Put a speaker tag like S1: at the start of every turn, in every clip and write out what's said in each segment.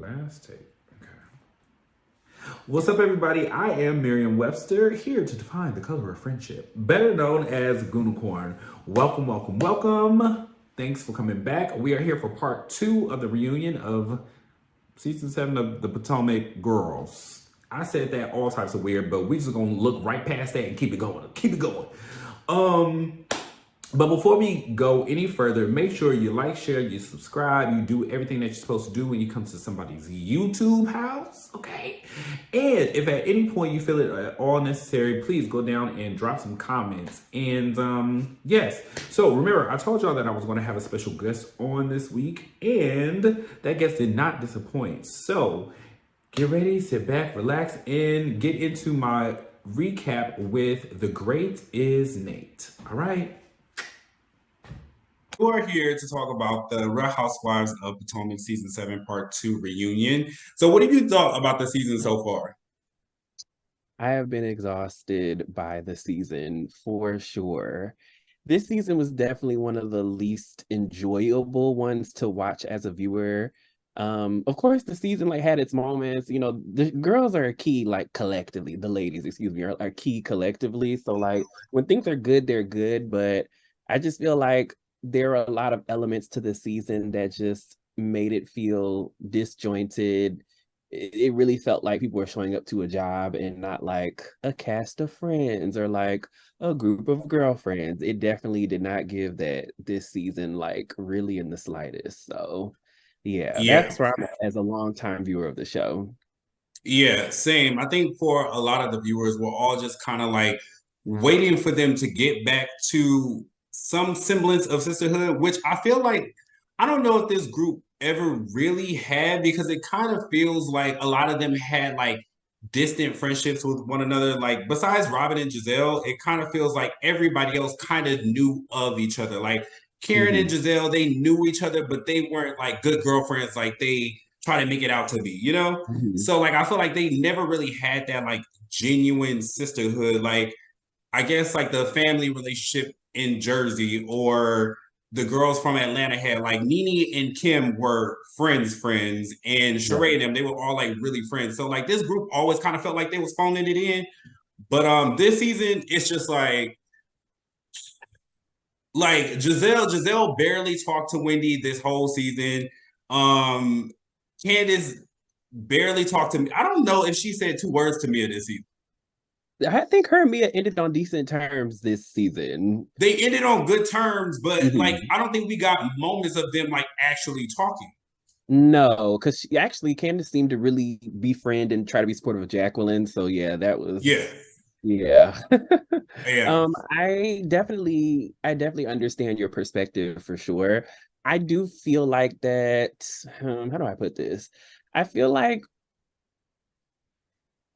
S1: Last take. Okay. What's up, everybody? I am Merriam Webster, here to define the color of friendship, better known as Goonicorn. Welcome, welcome, welcome. Thanks for coming back. We are here for part 2 of the reunion of season 7 of the Potomac Girls. I said that all types of weird, but we just gonna look right past that and keep it going. Keep it going. But before we go any further, make sure you like, share, you subscribe, you do everything that you're supposed to do when you come to somebody's YouTube house, okay? And if at any point you feel it at all necessary, please go down and drop some comments. And yes, so remember, I told y'all that I was going to have a special guest on this week, and that guest did not disappoint. So get ready, sit back, relax, and get into my recap with The Great is Nate, all right? We're here to talk about the Real Housewives of Potomac Season 7 Part 2 reunion. So what have you thought about the season so far?
S2: I have been exhausted by the season for sure. This season was definitely one of the least enjoyable ones to watch as a viewer. Of course, the season had its moments. You know, the girls are key, collectively. The ladies, excuse me, are key collectively. So when things are good, they're good. But I just feel like there are a lot of elements to the season that just made it feel disjointed. It really felt like people were showing up to a job and not like a cast of friends or like a group of girlfriends. It definitely did not give that this season, really in the slightest. So yeah,
S1: Yeah.
S2: that's where I'm at as a longtime viewer of the show.
S1: Yeah, same. I think for a lot of the viewers, we're all just kind of like waiting for them to get back to some semblance of sisterhood, which I feel like I don't know if this group ever really had because it kind of feels like a lot of them had like distant friendships with one another. Like besides Robyn and Giselle, it kind of feels like everybody else kind of knew of each other. Like Karen and
S2: Mhm.
S1: Giselle, they knew each other, but they weren't like good girlfriends like they try to make it out to be, you know?
S2: Mhm.
S1: So like I feel like they never really had that like genuine sisterhood. Like I guess like the family relationship in Jersey or the girls from Atlanta had like Nene and Kim were friends, and Sheree
S2: Right.
S1: and them, they were all like really friends. So like this group always kind of felt like they was phoning it in. But this season it's just like Giselle barely talked to Wendy this whole season. Um Candiace barely talked to me. I don't know if she said 2 words to me this season.
S2: I think her and Mia ended on decent terms this season.
S1: They ended on good terms, but like
S2: Mhm.
S1: I don't think we got moments of them like actually talking.
S2: No, because she actually Candiace seemed to really befriend and try to be supportive of Jacqueline. So yeah, that
S1: Yeah,
S2: was yeah.
S1: yeah,
S2: I definitely understand your perspective for sure. I do feel like that, how do I put this? I feel like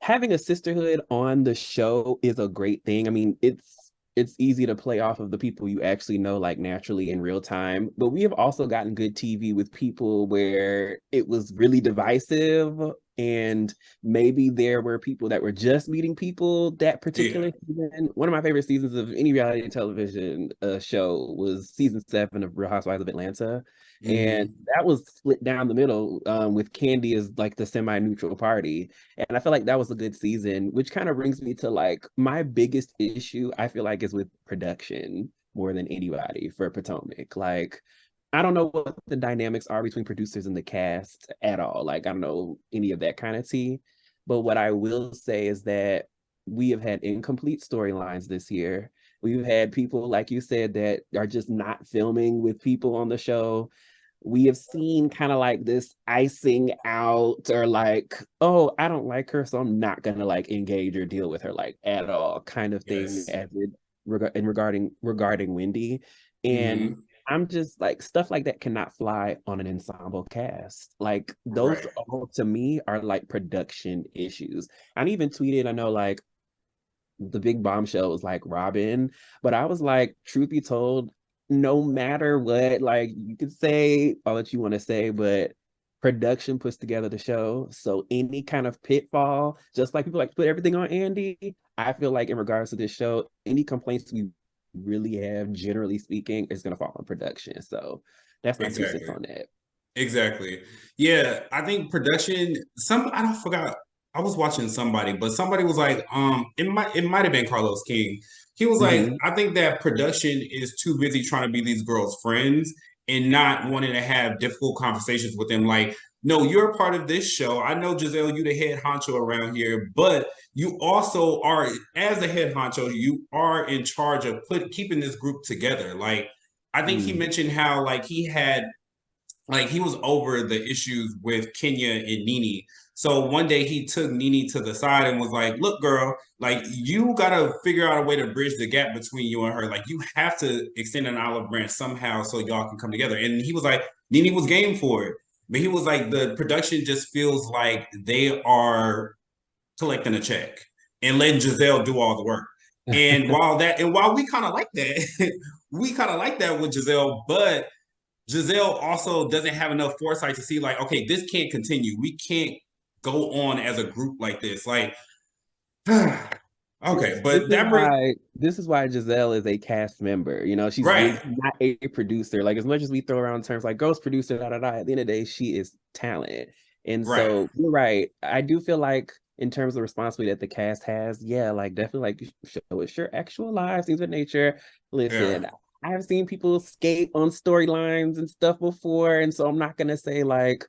S2: having a sisterhood on the show is a great thing. I mean, it's easy to play off of the people you actually know naturally in real time, but we have also gotten good TV with people where it was really divisive, and maybe there were people that were just meeting people that
S1: yeah.
S2: particular season. One of my favorite seasons of any reality television show was season 7 of Real Housewives of Atlanta, and
S1: Hmm.
S2: that was split down the middle, with Candy as like the semi-neutral party, and I feel like that was a good season, which kind of brings me to my biggest issue, I feel like, is with production more than anybody for Potomac. I don't know what the dynamics are between producers and the cast at all. I don't know any of that kind of tea. But what I will say is that we have had incomplete storylines this year. We've had people, like you said, that are just not filming with people on the show. We have seen kind of like this icing out, or oh, I don't like her, so I'm not gonna engage or deal with her at all kind of thing,
S1: Yes.
S2: as it regarding Wendy. And
S1: Hmm.
S2: I'm just stuff like that cannot fly on an ensemble cast. Those
S1: Right.
S2: all to me are production issues. I even tweeted, I know the big bombshell was Robyn, but I was truth be told, no matter what, you could say all that you want to say, but production puts together the show. So any kind of pitfall, just like people put everything on Andy, I feel like in regards to this show, any complaints we really have, generally speaking, is gonna fall on production. So that's my 2 cents
S1: Exactly.
S2: on that.
S3: Exactly. Yeah, I think production. Some I don't forgot. I was watching somebody, but somebody was like, it might have been Carlos King. He was like,
S2: Hmm.
S3: I think that production is too busy trying to be these girls' friends and not wanting to have difficult conversations with them. Like, no, you're a part of this show. I know Giselle, you the head honcho around here, but you also are, as the head honcho, you are in charge of keeping this group together. Like, I think he mentioned how like he was over the issues with Kenya and Nene. So one day he took Nene to the side and was like, "Look, girl, like you gotta figure out a way to bridge the gap between you and her. Like you have to extend an olive branch somehow so y'all can come together." And he was like, Nene was game for it, but he was like, the production just feels like they are collecting a check and letting Giselle do all the work. And while we kind of like that, we kind of like that with Giselle, but Giselle also doesn't have enough foresight to see like, okay, this can't continue. We can't go on as a group like this. Like, okay,
S2: This
S3: but
S2: is
S3: that brings
S2: why Giselle is a cast member. You know, she's
S3: right,
S2: not a producer. Like as much as we throw around terms like ghost producer, da da da. At the end of the day, she is talent. And
S3: right,
S2: so you're right. I do feel like in terms of the responsibility that the cast has, yeah, like definitely like show us your actual lives, things of nature.
S3: yeah,
S2: Listen, I have seen people skate on storylines and stuff before, and so I'm not gonna say like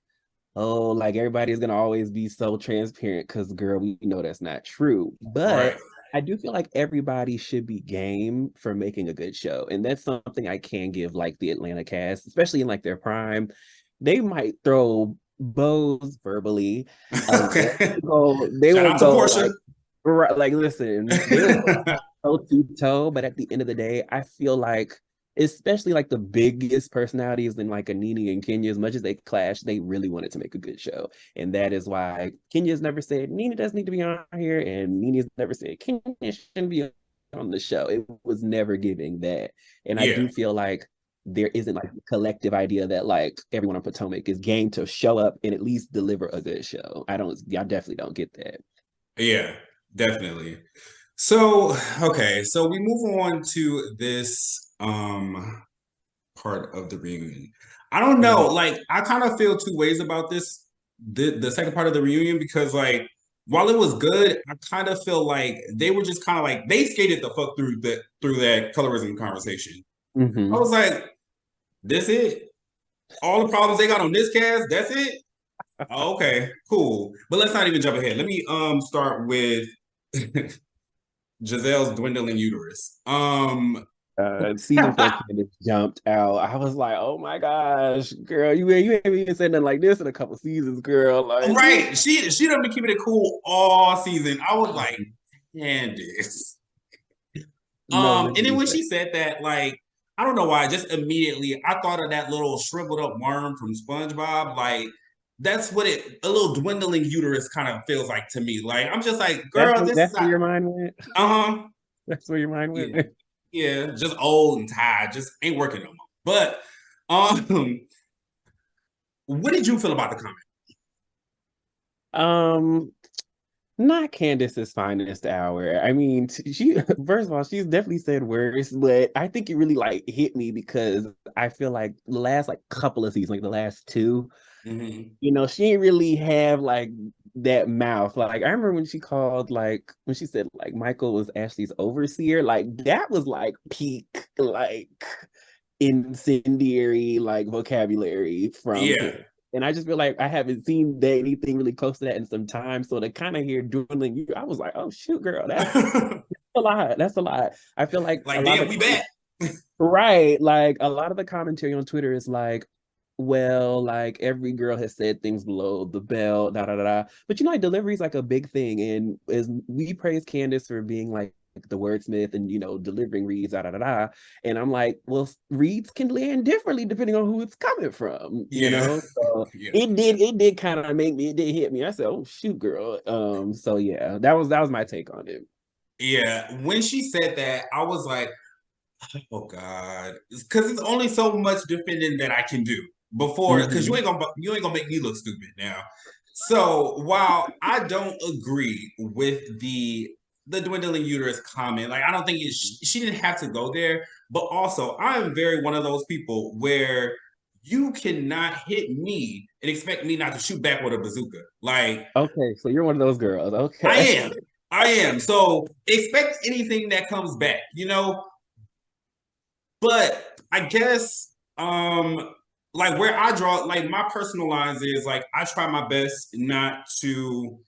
S2: oh, like everybody is gonna always be so transparent because girl, we know that's not true.
S3: right,
S2: But I do feel like everybody should be game for making a good show. And that's something I can give like the Atlanta cast, especially in like their prime. They might throw bows verbally.
S3: okay.
S2: They
S3: Shout
S2: will
S3: out to
S2: go
S3: Portia.
S2: right, like listen, they will go toe to toe, but at the end of the day, I feel like especially like the biggest personalities in like a Nene and Kenya, as much as they clash, they really wanted to make a good show. And that is why Kenya's never said Nene doesn't need to be on here, and Nene's never said Kenya shouldn't be on the show. It was never giving that. And I
S3: Yeah,
S2: do feel like there isn't like a collective idea that like everyone on Potomac is game to show up and at least deliver a good show. I definitely don't get that.
S3: yeah, definitely. So, okay, so we move on to this part of the reunion. I don't know.
S2: Mhm.
S3: Like, I kind of feel two ways about this, the second part of the reunion, because like while it was good, I kind of feel like they were just kind of like they skated the fuck through that colorism conversation. I
S2: Mhm.
S3: was like, this it? All the problems they got on this cast, that's it? Oh, okay, cool. But let's not even jump ahead. Let me start with Giselle's dwindling uterus.
S2: Season four Candiace jumped out. I was like, oh my gosh, girl, you ain't even said nothing like this in a couple seasons, girl. Like,
S3: Right. She done been keeping it cool all season. I was like, Candiace.
S2: no,
S3: And then
S2: literally,
S3: when she said that, like, I don't know why, just immediately I thought of that little shriveled up worm from SpongeBob. Like, that's what a little dwindling uterus kind of feels like to me. Like, I'm just like, girl, this is
S2: that's where
S3: not,
S2: your mind went.
S3: uh-huh.
S2: That's where your mind
S3: Yeah,
S2: went.
S3: yeah, just old and tired, just ain't working no more. But um, what did you feel about the comment?
S2: Um, Not Candace's finest hour. I mean, she first of all, she's definitely said worse, but I think it really like hit me because I feel like the last like couple of seasons, like the last two,
S3: Mm-hmm.
S2: she didn't really have like that mouth. Like I remember when she called like when she said like Michael was Ashley's overseer, like that was like peak like incendiary like vocabulary from
S3: Yeah.
S2: Candace. And I just feel like I haven't seen anything really close to that in some time. So to kind of hear dwindling you, I was like, oh shoot, girl, that's a lot. That's a lot. I feel like a
S3: Like,
S2: lot
S3: damn,
S2: of
S3: we back.
S2: right, like a lot of the commentary on Twitter is like, well, like every girl has said things below the belt, da da da da. But like delivery is like a big thing, and as we praise Candiace for being like the wordsmith and delivering reads, da da da da. And I'm like, well, reads can land differently depending on who it's coming from,
S3: Yeah.
S2: So
S3: Yeah.
S2: it did kind of make me, it did hit me. I said, oh shoot, girl. So yeah, that was my take on it.
S3: Yeah. When she said that, I was like, oh God. Because it's only so much defending that I can do before, because
S2: Hmm.
S3: you ain't gonna make me look stupid now. So while I don't agree with the dwindling uterus comment, like I don't think she didn't have to go there, but also I am very one of those people where you cannot hit me and expect me not to shoot back with a bazooka. Like,
S2: Okay, so you're one of those girls.
S3: I
S2: Okay.
S3: am. I am. So expect anything that comes back, you know? But I guess like where I draw like my personal lines is like I try my best not to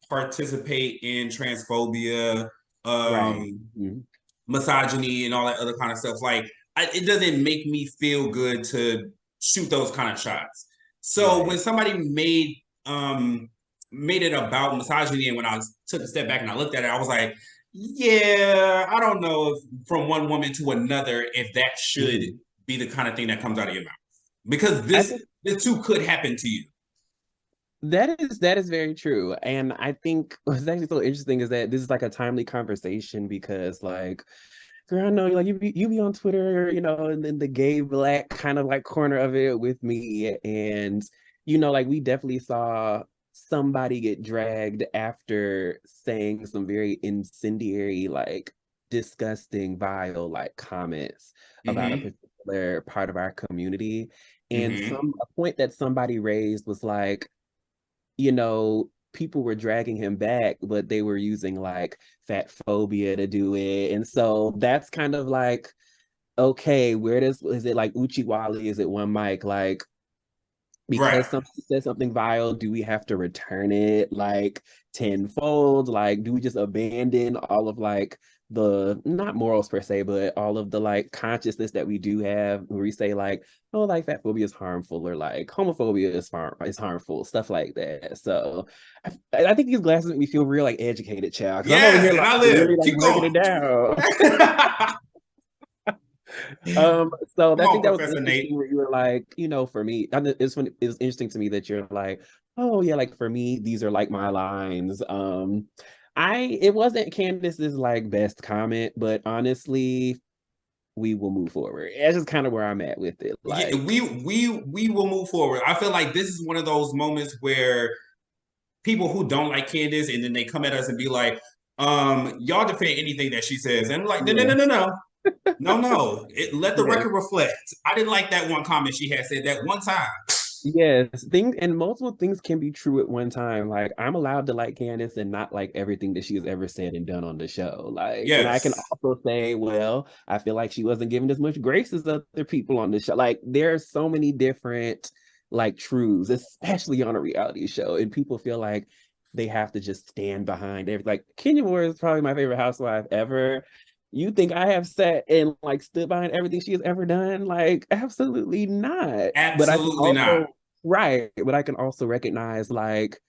S3: participate in transphobia,
S2: Right.
S3: um
S2: Mhm.
S3: misogyny and all that other kind of stuff. Like it doesn't make me feel good to shoot those kind of shots. So when
S2: Right.
S3: somebody made it about misogyny, and when I took a step back and I looked at it, I was like, yeah, I don't know if from one woman to another if that should
S2: Mhm.
S3: be the kind of thing that comes out of your mouth, because
S2: I
S3: this
S2: think
S3: this too could happen to you.
S2: that is very true. And I think what's actually so interesting is that this is like a timely conversation because like girl, I know like you be on Twitter, and then the gay black kind of like corner of it with me. And like we definitely saw somebody get dragged after saying some very incendiary, like disgusting, vile like comments about a
S3: Mm-hmm.
S2: particular part of our community. And
S3: Mm-hmm.
S2: a point that somebody raised was like, people were dragging him back, but they were using like fat phobia to do it. And so that's kind of like, okay, is it like Uchiwali? Is it one mic? Like,
S3: Right.
S2: because somebody said something vile, do we have to return it like tenfold? Like, do we just abandon all of like the not morals per se, but all of the like consciousness that we do have where we say like, oh, like fat phobia is harmful or like homophobia is harmful, stuff like that. So I think these glasses make me feel real like educated, child. Because I'm over
S3: Yes,
S2: here
S3: and
S2: like
S3: I live.
S2: really like
S3: Keep
S2: breaking
S3: going.
S2: it down. So
S3: Come
S2: I
S3: on,
S2: think that was
S3: Professor Nate.
S2: interesting where you were like, for me, it was interesting to me that you're like, oh yeah, like for me, these are like my lines. It wasn't Candiace's like best comment, but honestly, we will move forward. That's just kind of where I'm at with it.
S3: Yeah,
S2: Like,
S3: we will move forward. I feel like this is one of those moments where people who don't like Candiace and then they come at us and be like, y'all defend anything that she says. And I'm like, no, no, no, no,
S2: yes,
S3: no. No, no. Let the
S2: yes.
S3: record reflect. I didn't like that one comment she had said that one time.
S2: Yes, things and multiple things can be true at one time. Like I'm allowed to like Candiace and not like everything that she has ever said and done on the show. Like, and I can
S3: Yes.
S2: also say, well, I feel like she wasn't given as much grace as other people on the show. Like, there are so many different like truths, especially on a reality show, and people feel like they have to just stand behind everything. Like Kenya Moore is probably my favorite housewife ever. You think I have sat and like stood behind everything she has ever done? Like, absolutely not. But I can
S3: Absolutely not.
S2: also, right, but I can also recognize like,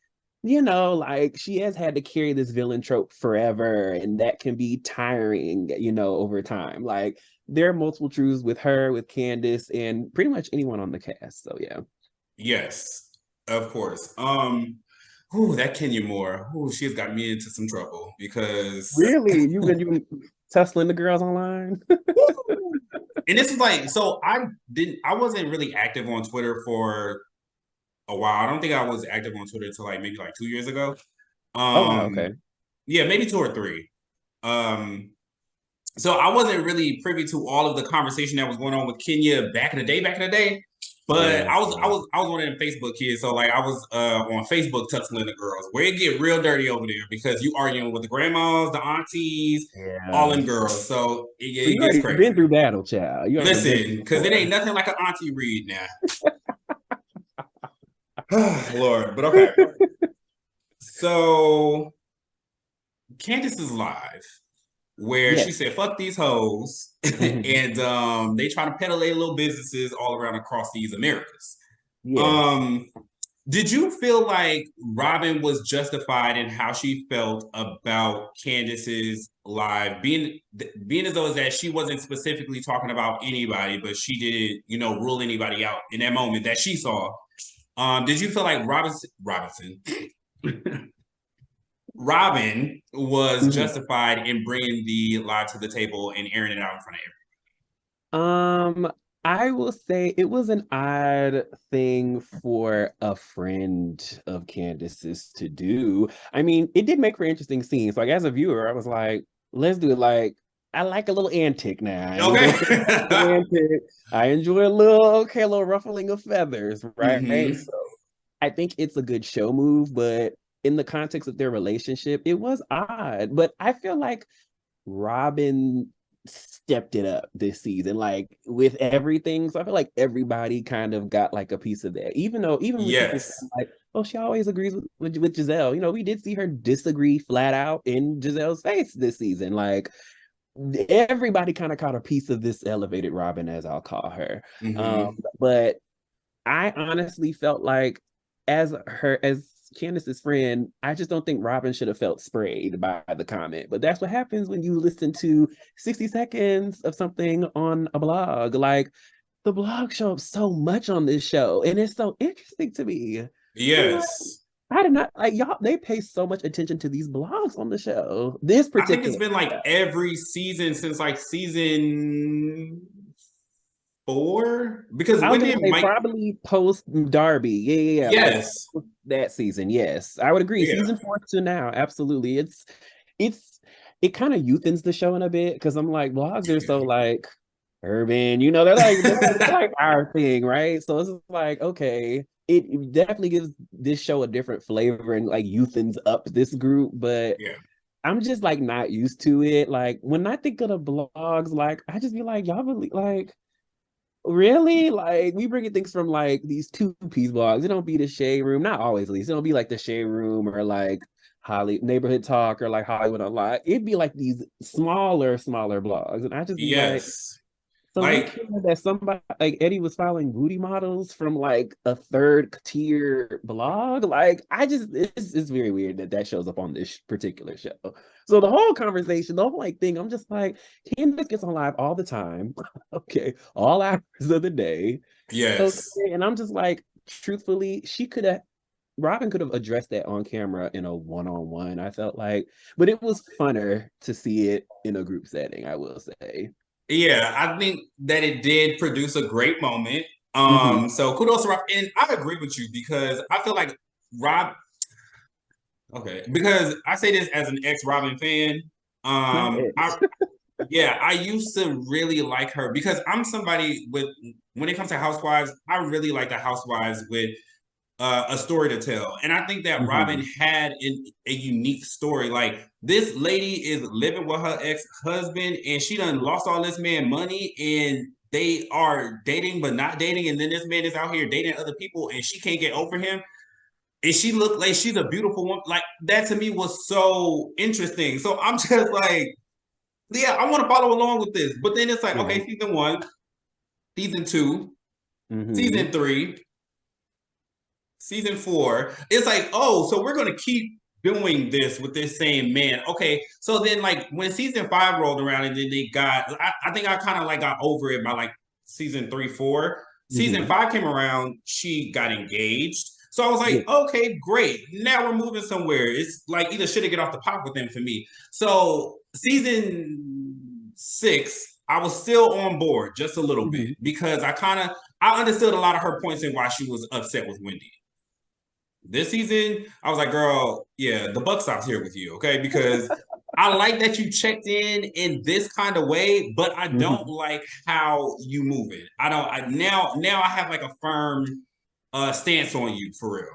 S2: like she has had to carry this villain trope forever, and that can be tiring, over time. Like, there are multiple truths with her, with Candiace, and pretty much anyone on the cast. So yeah.
S3: Yes, of course. That Kenya Moore. She has got me into some trouble because
S2: Really? You've been tussling the girls online?
S3: and this is like, so I wasn't really active on Twitter for a while. I don't think I was active on Twitter until like maybe like 2 years ago.
S2: Oh wow, okay.
S3: Yeah, maybe two or three. Um, so I wasn't really privy to all of the conversation that was going on with Kenya back in the day, But
S2: Yes.
S3: I was one of them Facebook kids, so like I was on Facebook tussling the girls, where it get real dirty over there because you arguing with the grandmas, the aunties, all
S2: Yeah.
S3: them girls. So
S2: So
S3: it
S2: you
S3: gets
S2: already been
S3: crazy.
S2: through battle, child. You already been
S3: Listen,
S2: through
S3: because it ain't
S2: before.
S3: nothing like an auntie read now. Lord, but okay. So Candiace is live, where she
S2: Yes.
S3: said, "Fuck these hoes,"
S2: Mhm.
S3: and they try to peddle their little businesses all around across these Americas.
S2: Yes.
S3: Um, did you feel like Robyn was justified in how she felt about Candiace's live, being as though that she wasn't specifically talking about anybody, but she did, rule anybody out in that moment that she saw? Did you feel like Robyn was
S2: Mhm.
S3: justified in bringing the live to the table and airing it out in front of
S2: Um, I will say it was an odd thing for a friend of Candace's to do. I mean, it did make for interesting scenes. Like as a viewer, I was like, let's do it. Like, I like a little antic now. I ain't gonna say I like a little
S3: Okay.
S2: antic. I enjoy a little ruffling of feathers, right?
S3: Hmm.
S2: So I think it's a good show move, but in the context of their relationship, it was odd. But I feel like Robyn stepped it up this season, like with everything. So I feel like everybody kind of got like a piece of that. Even with people
S3: Yes.
S2: saying like, oh, she always agrees with Giselle. We did see her disagree flat out in Giselle's face this season. Like everybody kind of caught a piece of this elevated Robyn, as I'll call her.
S3: Hmm.
S2: But I honestly felt like as Candiace's friend, I just don't think Robyn should have felt sprayed by the comment. But that's what happens when you listen to 60 seconds of something on a blog. Like the blog show up so much on this show, and it's so interesting to me. I'm like,
S3: Yes.
S2: I did not like y'all. They pay so much attention to these blogs on the show. This
S3: I think it's
S2: particular
S3: been like
S2: show.
S3: every season since like season 4 because
S2: I was
S3: when
S2: gonna
S3: did
S2: say
S3: Mike?
S2: probably post Darby. Yeah. Like
S3: Yes.
S2: that season. Yes. I would agree.
S3: Yeah.
S2: Season 4 to now. Absolutely. It's it kind of youthens the show in a bit because I'm like, blogs are so like urban, they're like our thing, right? So it's like, okay, it definitely gives this show a different flavor and like youthens up this group, but
S3: Yeah.
S2: I'm just like not used to it. Like when I think of the blogs, like I just be like, y'all really like really? Like we bring in things from like these two-piece blogs. It don't be the shade room, not always at least. It don't be like the shade room or like Holly neighborhood talk or like Hollywood Unlocked. It'd be like these smaller blogs. And I just be like,
S3: Yes.
S2: so you
S3: Like
S2: care that somebody like Eddie was following booty models from like a third tier blog? Like, it's very weird that shows up on this particular show. So the whole conversation, the whole like thing, I'm just like, Candiace gets on live all the time. Okay, all hours of the day.
S3: yes.
S2: Okay, and I'm just like, truthfully, Robyn could have addressed that on camera in a one-on-one. I felt like, but it was funner to see it in a group setting. I will say.
S3: Yeah, I think that it did produce a great moment.
S2: Hmm.
S3: So kudos to Rob. And I agree with you because I feel like Rob, okay, because I say this as an ex-Robin fan. I
S2: Nice.
S3: yeah, I used to really like her because I'm somebody with when it comes to housewives, I really like the housewives with a story to tell. And I think that Robyn
S2: Mhm.
S3: had a unique story. Like this lady is living with her ex-husband and she done lost all this man money and they are dating but not dating. And then this man is out here dating other people and she can't get over him. And she looked like she's a beautiful woman. Like that to me was so interesting. So I'm just like, yeah, I want to follow along with this. But then it's like,
S2: Yeah.
S3: okay, season 1, season 2,
S2: Hmm.
S3: season 3, season 4, it's like, oh, so we're gonna keep doing this with this same man. Okay, so then like when season 5 rolled around and then they got, I think I kind of like got over it by like season 3, 4. Season
S2: Hmm.
S3: 5 came around, she got engaged. So I was
S2: Yeah.
S3: like, okay, great. Now we're moving somewhere. It's like either should have get off the pot with them for me. So season 6, I was still on board just a little bit
S2: Hmm.
S3: because I understood a lot of her points and why she was upset with Wendy. This season, I was like, girl, yeah, the buck stops here with you, okay? Because I like that you checked in this kind of way, but I don't
S2: Hmm.
S3: like how you move it. I don't. Now I have like a firm stance on you for real.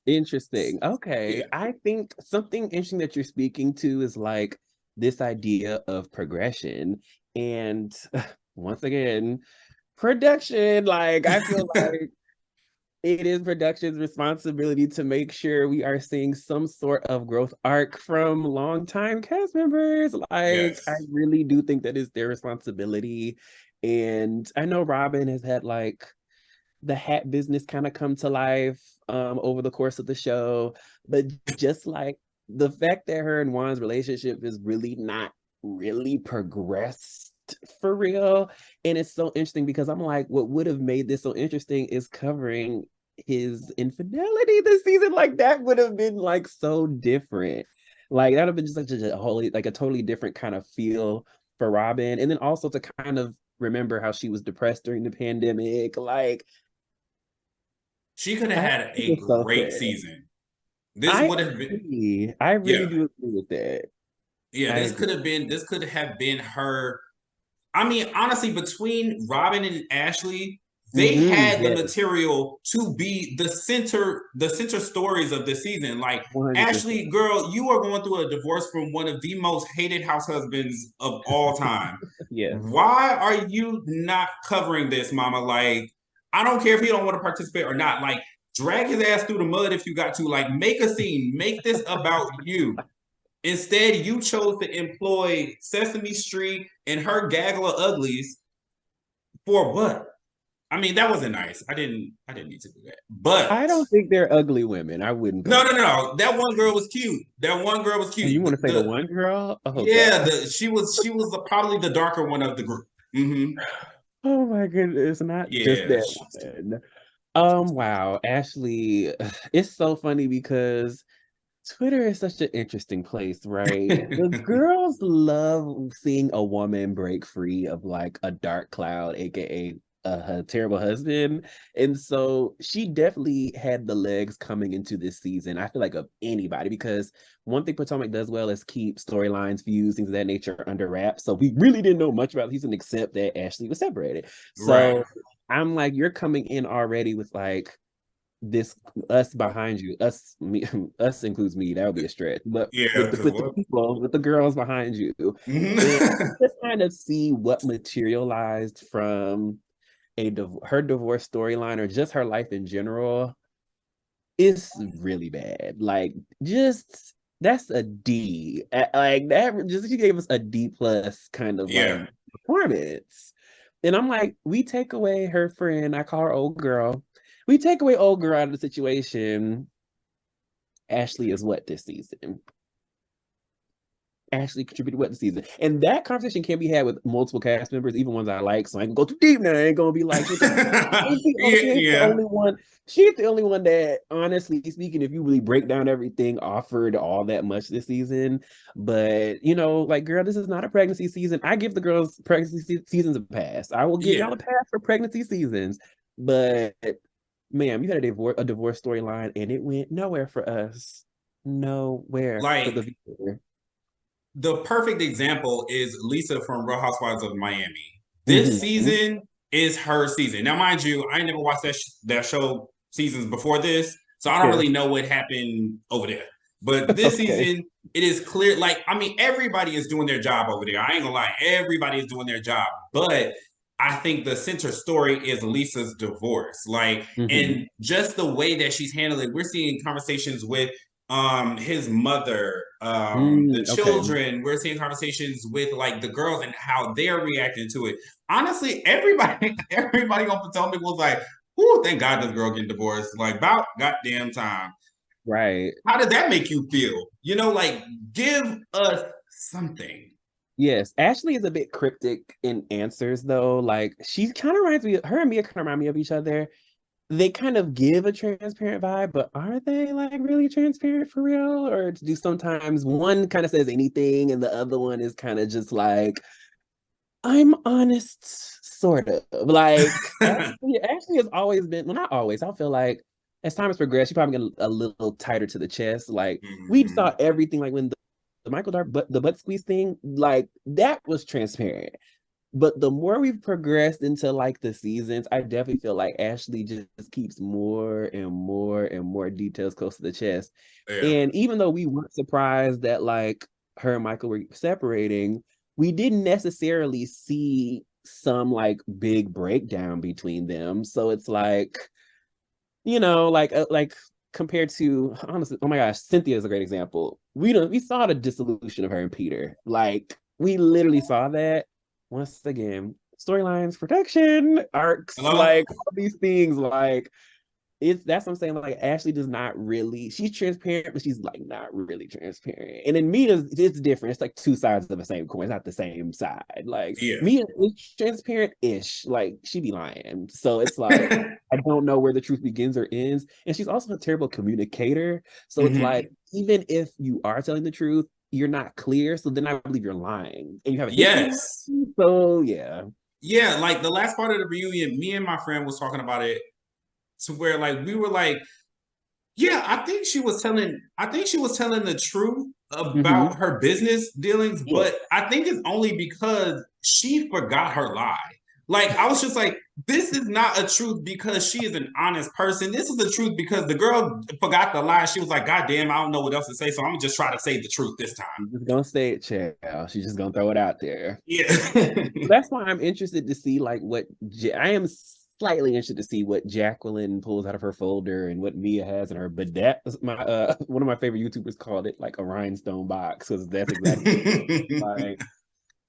S2: Interesting. Okay.
S3: Yeah.
S2: I think something interesting that you're speaking to is like this idea of progression. And once again, production. Like, I feel like it is production's responsibility to make sure we are seeing some sort of growth arc from longtime cast members. Like, I
S3: Yes.
S2: really do think that is their responsibility. And I know Robyn has had like the hat business kind of come to life over the course of the show, but just like the fact that her and Juan's relationship is really not really progressed for real. And it's so interesting because I'm like, what would have made this so interesting is covering his infidelity this season. Like that would have been like so different. Like that would have been just like a wholly like a totally different kind of feel for Robyn. And then also to kind of remember how she was depressed during the pandemic. Like
S3: She could have
S2: I
S3: had
S2: think
S3: a
S2: it's so
S3: great
S2: fair.
S3: season. This would have been,
S2: I
S3: yeah.
S2: really do agree with that.
S3: Yeah,
S2: I
S3: this
S2: agree.
S3: could have been her. I mean, honestly, between Robyn and Ashley, they had the
S2: Yes,
S3: material to be the center stories of this season. Like
S2: 100%.
S3: Ashley, girl, you are going through a divorce from one of the most hated house husbands of all time.
S2: Yes.
S3: Why are you not covering this, mama? Like, I don't care if you don't want to participate or not. Like, drag his ass through the mud if you got to. Like, make a scene, make this about you. Instead, you chose to employ Sesame Street and her gaggle of uglies for what? I mean, that wasn't nice. I didn't need to do that.
S2: I
S3: But
S2: don't think they're ugly women. I wouldn't go
S3: no, no,
S2: that far.
S3: no. That one girl was cute. That one girl was
S2: Oh,
S3: cute.
S2: you want to say the one girl? Oh
S3: Yeah,
S2: God.
S3: she was probably the darker one of the group. Mm-hmm.
S2: Oh my goodness, not just
S3: Yeah.
S2: that one. Wow, Ashley, it's so funny because Twitter is such an interesting place, right? The girls love seeing a woman break free of like a dark cloud, aka her terrible husband. And so she definitely had the legs coming into this season. I feel like of anybody, because one thing Potomac does well is keep storylines, views, things of that nature under wraps. So we really didn't know much about the season except that Ashley was separated.
S3: Right.
S2: So I'm like, you're coming in already with like this us behind you, us me, us includes me. That would be a stretch, but
S3: Yeah,
S2: with the
S3: because
S2: with the
S3: what?
S2: people, with the girls behind you, and
S3: Mm-hmm.
S2: just kind of see what materialized from her divorce storyline or just her life in general is really bad. Like, just that's a D. Like that, just she gave us a D plus kind of like
S3: Yeah.
S2: performance. And I'm like, we take away her friend, I call her old girl. We take away old girl out of the situation. Ashley is what this season? Actually contributed what the season. And that conversation can be had with multiple cast members, even ones I like. So I can go too deep now. I ain't gonna be like,
S3: Yeah,
S2: she ain't the
S3: yeah.
S2: only one. She's the only one that, honestly speaking, if you really break down everything, offered all that much this season. But like, girl, this is not a pregnancy season. I give the girls pregnancy seasons a pass. I will give
S3: Yeah.
S2: y'all a pass for pregnancy seasons. But ma'am, you had a divorce storyline and it went nowhere for us. Nowhere for
S3: Like
S2: the viewer.
S3: the perfect example is Lisa from Real Housewives of Miami. This
S2: Mhm.
S3: season is her season. Now, mind you, I never watched that show seasons before this, so I don't really
S2: Yes.
S3: know what happened over there. But this
S2: Okay.
S3: season, it is clear. Like, I mean, everybody is doing their job over there. I ain't gonna lie, everybody is doing their job. But I think the center story is Lisa's divorce. Like,
S2: Mhm.
S3: and just the way that she's handling, we're seeing conversations with his mother, the
S2: Okay.
S3: children. We're seeing conversations with like the girls and how they're reacting to it. Honestly, everybody everybody on Potomac was like, "Ooh, thank God this girl getting divorced." Like, about goddamn time.
S2: Right.
S3: How did that make you feel? Like, give us something.
S2: Yes. Ashley is a bit cryptic in answers though. Like, she kind of reminds me, her and Mia kind of remind me of each other. They kind of give a transparent vibe, but are they like really transparent for real? Or do sometimes one kind of says anything and the other one is kind of just like, I'm honest, sort of. Like, Ashley has always been, well, not always. I feel like as time has progressed, she probably get a little tighter to the chest. Like, we
S3: Mhm.
S2: saw everything, like when the Michael Dark the butt squeeze thing, like that was transparent. But the more we've progressed into like the seasons, I definitely feel like Ashley just keeps more and more and more details close to the chest.
S3: Yeah.
S2: And even though we weren't surprised that like her and Michael were separating, we didn't necessarily see some like big breakdown between them. So it's like, like compared to, honestly, oh my gosh, Cynthia is a great example. We saw the dissolution of her and Peter. Like, we literally saw that. Once again, storylines, production, arcs,
S3: Hello?
S2: like all these things, like that's what I'm saying. Like, Ashley does not really, she's transparent, but she's like not really transparent. And then Mia, it's different. It's like two sides of the same coin. It's not the same side. Like,
S3: Yeah.
S2: Mia is transparent-ish. Like, she be lying. So it's like, I don't know where the truth begins or ends. And she's also a terrible communicator. So it's like,
S3: Mhm.
S2: even if you are telling the truth, you're not clear. So then I believe you're lying. And you have a history of
S3: Yes.
S2: lying. So yeah.
S3: Yeah, like the last part of the reunion, me and my friend was talking about it to where like we were like Yeah, I think she was telling. I think she was telling the truth
S2: Mm-hmm.
S3: about her business dealings,
S2: Yes.
S3: but I think it's only because she forgot her lie. Like I was just like, this is not a truth because she is an honest person. This is the truth because the girl forgot the lie. She was like, God damn, I don't know what else to say, so I'm gonna just try to say the truth this time.
S2: She's just gonna say it, child. She's just gonna throw it out there.
S3: Yeah.
S2: That's why I'm interested to see like I am slightly interested to see what Jacqueline pulls out of her folder and what Mia has in her. But that was my one of my favorite YouTubers called it like a rhinestone box because that's exactly like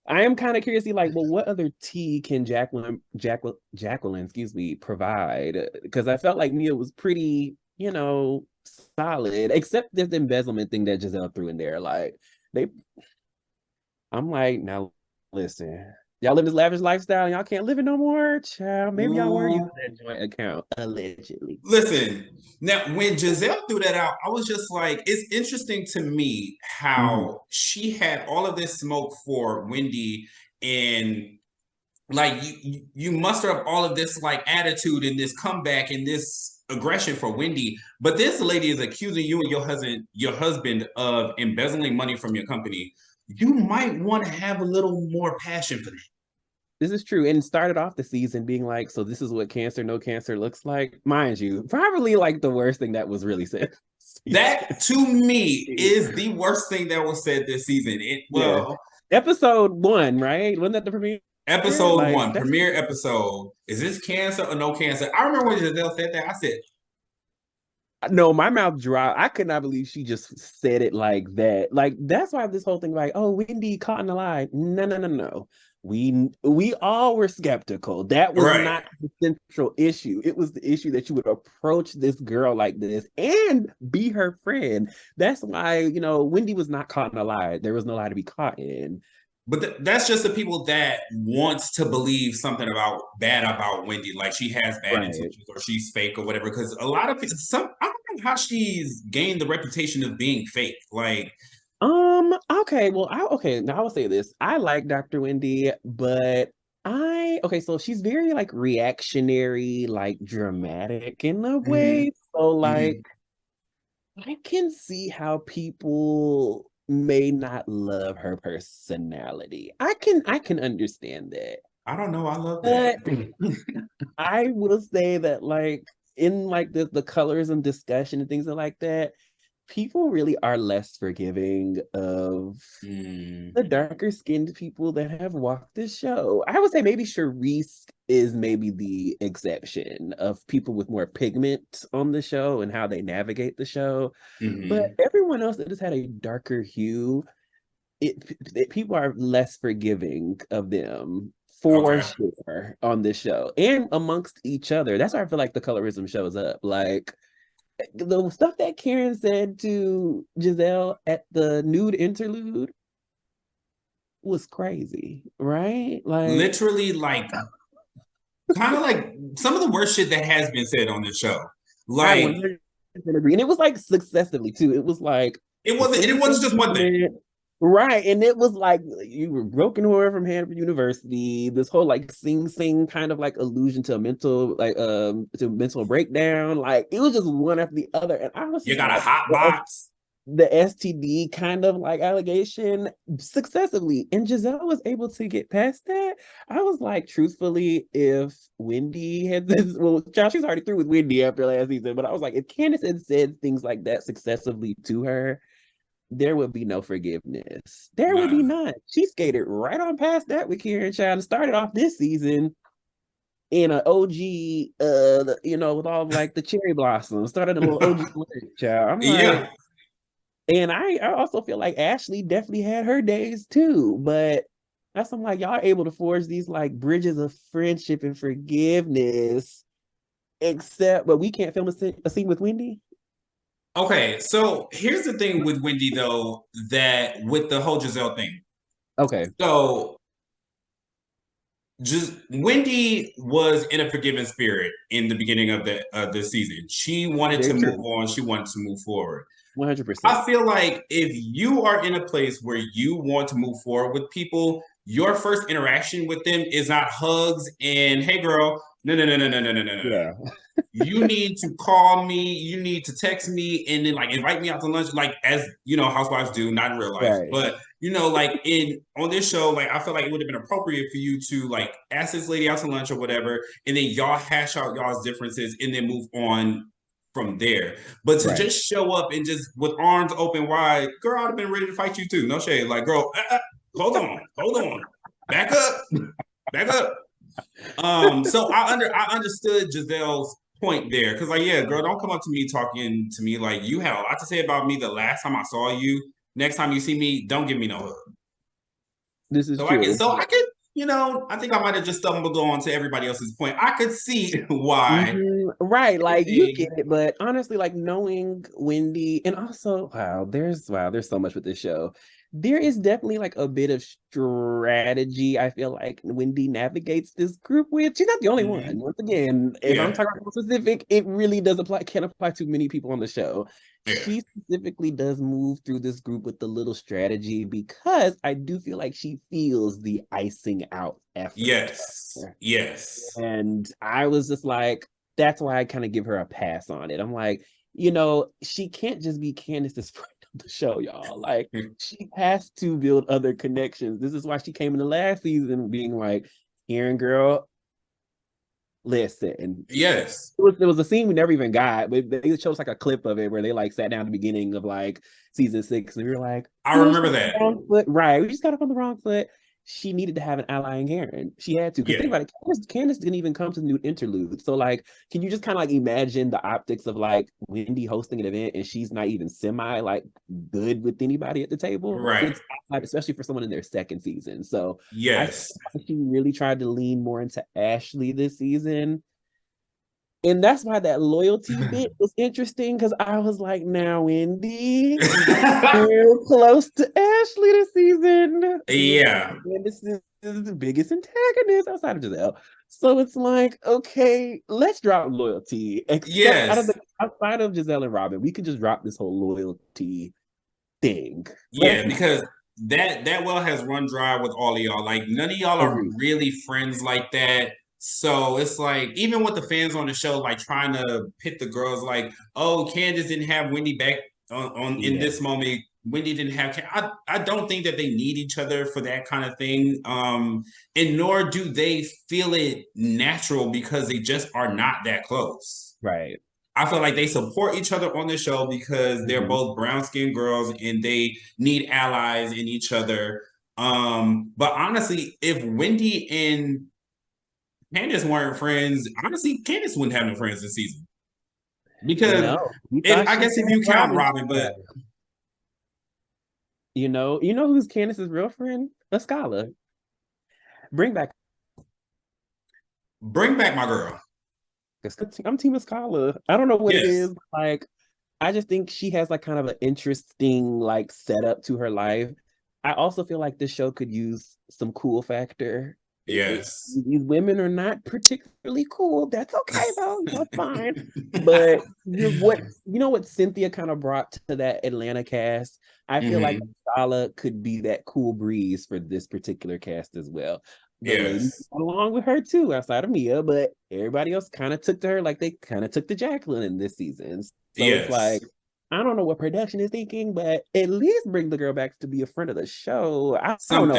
S2: I am kind of curious to see like, well, what other tea can Jacqueline, excuse me, provide? Because I felt like Mia was pretty, solid, except the embezzlement thing that Giselle threw in there. Like they I'm like, now listen, y'all live this lavish lifestyle and y'all can't live it no more. Child, maybe y'all were using
S3: Ooh.
S2: that joint account, allegedly.
S3: Listen, now when Giselle threw that out, I was just like, it's interesting to me
S2: Mhm.
S3: how she had all of this smoke for Wendy and like you muster up all of this like attitude and this comeback and this aggression for Wendy, but this lady is accusing you and your husband of embezzling money from your company. You might want to have a little more passion for that.
S2: This is true. And started off the season being like, so this is what cancer, no cancer looks like. Mind you, probably like the worst thing that was really said.
S3: That to me is the worst thing that was said this season. It
S2: Yeah.
S3: well,
S2: Episode 1, right? Wasn't that the premiere?
S3: episode
S2: Like
S3: one,
S2: that's
S3: premiere episode. Is this cancer or no cancer? I remember when Giselle said that. I said,
S2: no, my mouth dropped. I could not believe she just said it like that. Like that's why this whole thing, like, oh, Wendy caught in a lie. No, no, no, no. We all were skeptical. That was
S3: right.
S2: not the central issue. It was the issue that you would approach this girl like this and be her friend. That's why, Wendy was not caught in a lie. There was no lie to be caught in.
S3: But that's just the people that wants to believe something about bad about Wendy, like she has bad
S2: Right.
S3: intentions or she's fake or whatever. Because a lot of people, I don't know how she's gained the reputation of being fake. Like,
S2: Okay, well, okay, now I will say this. I like Dr. Wendy, but okay, so she's very like reactionary, like dramatic in a
S3: mhm,
S2: way. So
S3: mhm.
S2: like I can see how people may not love her personality. I can understand that.
S3: I don't know. I love that.
S2: But I will say that like in like the colorism discussion and things like that, people really are less forgiving of
S3: Mm,
S2: the darker skinned people that have walked this show. I would say maybe Charisse is maybe the exception of people with more pigment on the show and how they navigate the show. But
S3: mhm.
S2: everyone else that has had a darker hue, people are less forgiving of them for
S3: Okay.
S2: sure on this show and amongst each other. That's why I feel like the colorism shows up. Like the stuff that Karen said to Giselle at the nude interlude was crazy, right? Like
S3: Literally, like, kind of like some of the worst shit that has been said on this show.
S2: I
S3: Like,
S2: 100% agree. And it was like successively too. It was like
S3: it
S2: the
S3: wasn't. It wasn't
S2: sentencing
S3: just one thing.
S2: comment. Right. And it was like you were broken horror from Hannaford University. This whole like sing kind of like allusion to a mental breakdown. Like it was just one after the other. And I was
S3: You
S2: just
S3: got a
S2: like
S3: hot box.
S2: the STD kind of like allegation successively. And Giselle was able to get past that. I was like, truthfully, if Wendy had this, well, Josh, she's already through with Wendy after last season, but I was like, if Candiace had said things like that successively to her, there would be no forgiveness. There would be
S3: None.
S2: none. She skated right on past that with Kieran Child and started off this season in an OG, with all like the cherry blossoms, started a little OG child. I'm like,
S3: Yeah.
S2: and I also feel like Ashley definitely had her days too, but that's I'm like, y'all able to forge these like bridges of friendship and forgiveness, but we can't film a scene with Wendy.
S3: Okay, so here's the thing with Wendy though, that with the whole Giselle thing.
S2: Okay,
S3: So just Wendy was in a forgiving spirit in the beginning of the season. She wanted to
S2: very
S3: move
S2: true,
S3: on. She wanted to move forward.
S2: 100%.
S3: I feel like if you are in a place where you want to move forward with people, your first interaction with them is not hugs and hey girl. No.
S2: Yeah.
S3: You need to call me, you need to text me, and then like invite me out to lunch, like as you know, housewives do, not in real life.
S2: Right.
S3: But you know, like in on this show, like I feel like it would have been appropriate for you to like ask this lady out to lunch or whatever, and then y'all hash out y'all's differences and then move on from there. But to
S2: Right.
S3: just show up and just with arms open wide, girl, I'd have been ready to fight you too. No shade. Like, girl, hold on. Back up. Back up. So I understood Giselle's point there because like yeah girl, don't come up to me talking to me like you had a lot to say about me the last time I saw you. Next time you see me, don't give me no hug.
S2: This is
S3: So
S2: true.
S3: I could, you know, I think I might have just stumbled on to everybody else's point. I could see why.
S2: Right, like you get it, but honestly, like knowing Wendy, and also there's so much with this show. There is definitely like a bit of strategy. I feel like Wendy navigates this group with. She's not the only one. Once again, if I'm talking about specific, it really does apply. Can't apply to many people on the show.
S3: Yeah.
S2: She specifically does move through this group with the little strategy because I do feel like she feels the icing out effort.
S3: Yes.
S2: And I was just like, that's why I kind of give her a pass on it. I'm like, you know, she can't just be Candiace's friend on the show, y'all. Like, she has to build other connections. This is why she came in the last season being like, Aaron, girl, listen.
S3: Yes.
S2: There was a scene we never even got, but they showed us like a clip of it where they like sat down at the beginning of like season 6, and we were like,
S3: I remember that.
S2: Right. We just got up on the wrong foot. She needed to have an ally in Karen. She had to. Because think about it, Candiace didn't even come to the new interlude. So like, can you just kind of like imagine the optics of like Wendy hosting an event and she's not even semi like good with anybody at the table?
S3: Right.
S2: It's like, especially for someone in their second season. So
S3: yes,
S2: I think she really tried to lean more into Ashley this season. And that's why that loyalty bit was interesting, because I was like, now Wendy, real close to Ashley this season.
S3: Yeah.
S2: And this is the biggest antagonist outside of Giselle. So it's like, okay, let's drop loyalty. Except outside of Giselle and Robyn, we could just drop this whole loyalty thing.
S3: Because that well has run dry with all of y'all. Like none of y'all are really friends like that. So it's like, even with the fans on the show, like trying to pit the girls, like, oh, Candiace didn't have Wendy back in this moment. Wendy didn't have. I don't think that they need each other for that kind of thing. And nor do they feel it natural because they just are not that close.
S2: Right.
S3: I feel like they support each other on the show because they're both brown-skinned girls and they need allies in each other. But honestly, if Wendy and Candiace weren't friends, honestly, Candiace wouldn't have no friends this season. Because I guess if you count Robyn, but
S2: you know who's Candiace's real friend? A scholar. Bring back
S3: my girl.
S2: I'm Team Escala. I don't know what it is. Like, I just think she has like kind of an interesting like setup to her life. I also feel like this show could use some cool factor.
S3: Yes.
S2: These women are not particularly cool. That's okay though. That's fine. But what Cynthia kind of brought to that Atlanta cast, I feel like Scala could be that cool breeze for this particular cast as well. The ladies along with her too, outside of Mia, but everybody else kind of took to her like they kind of took to Jacqueline in this season. So it's like, I don't know what production is thinking, but at least bring the girl back to be a friend of the show. I don't know.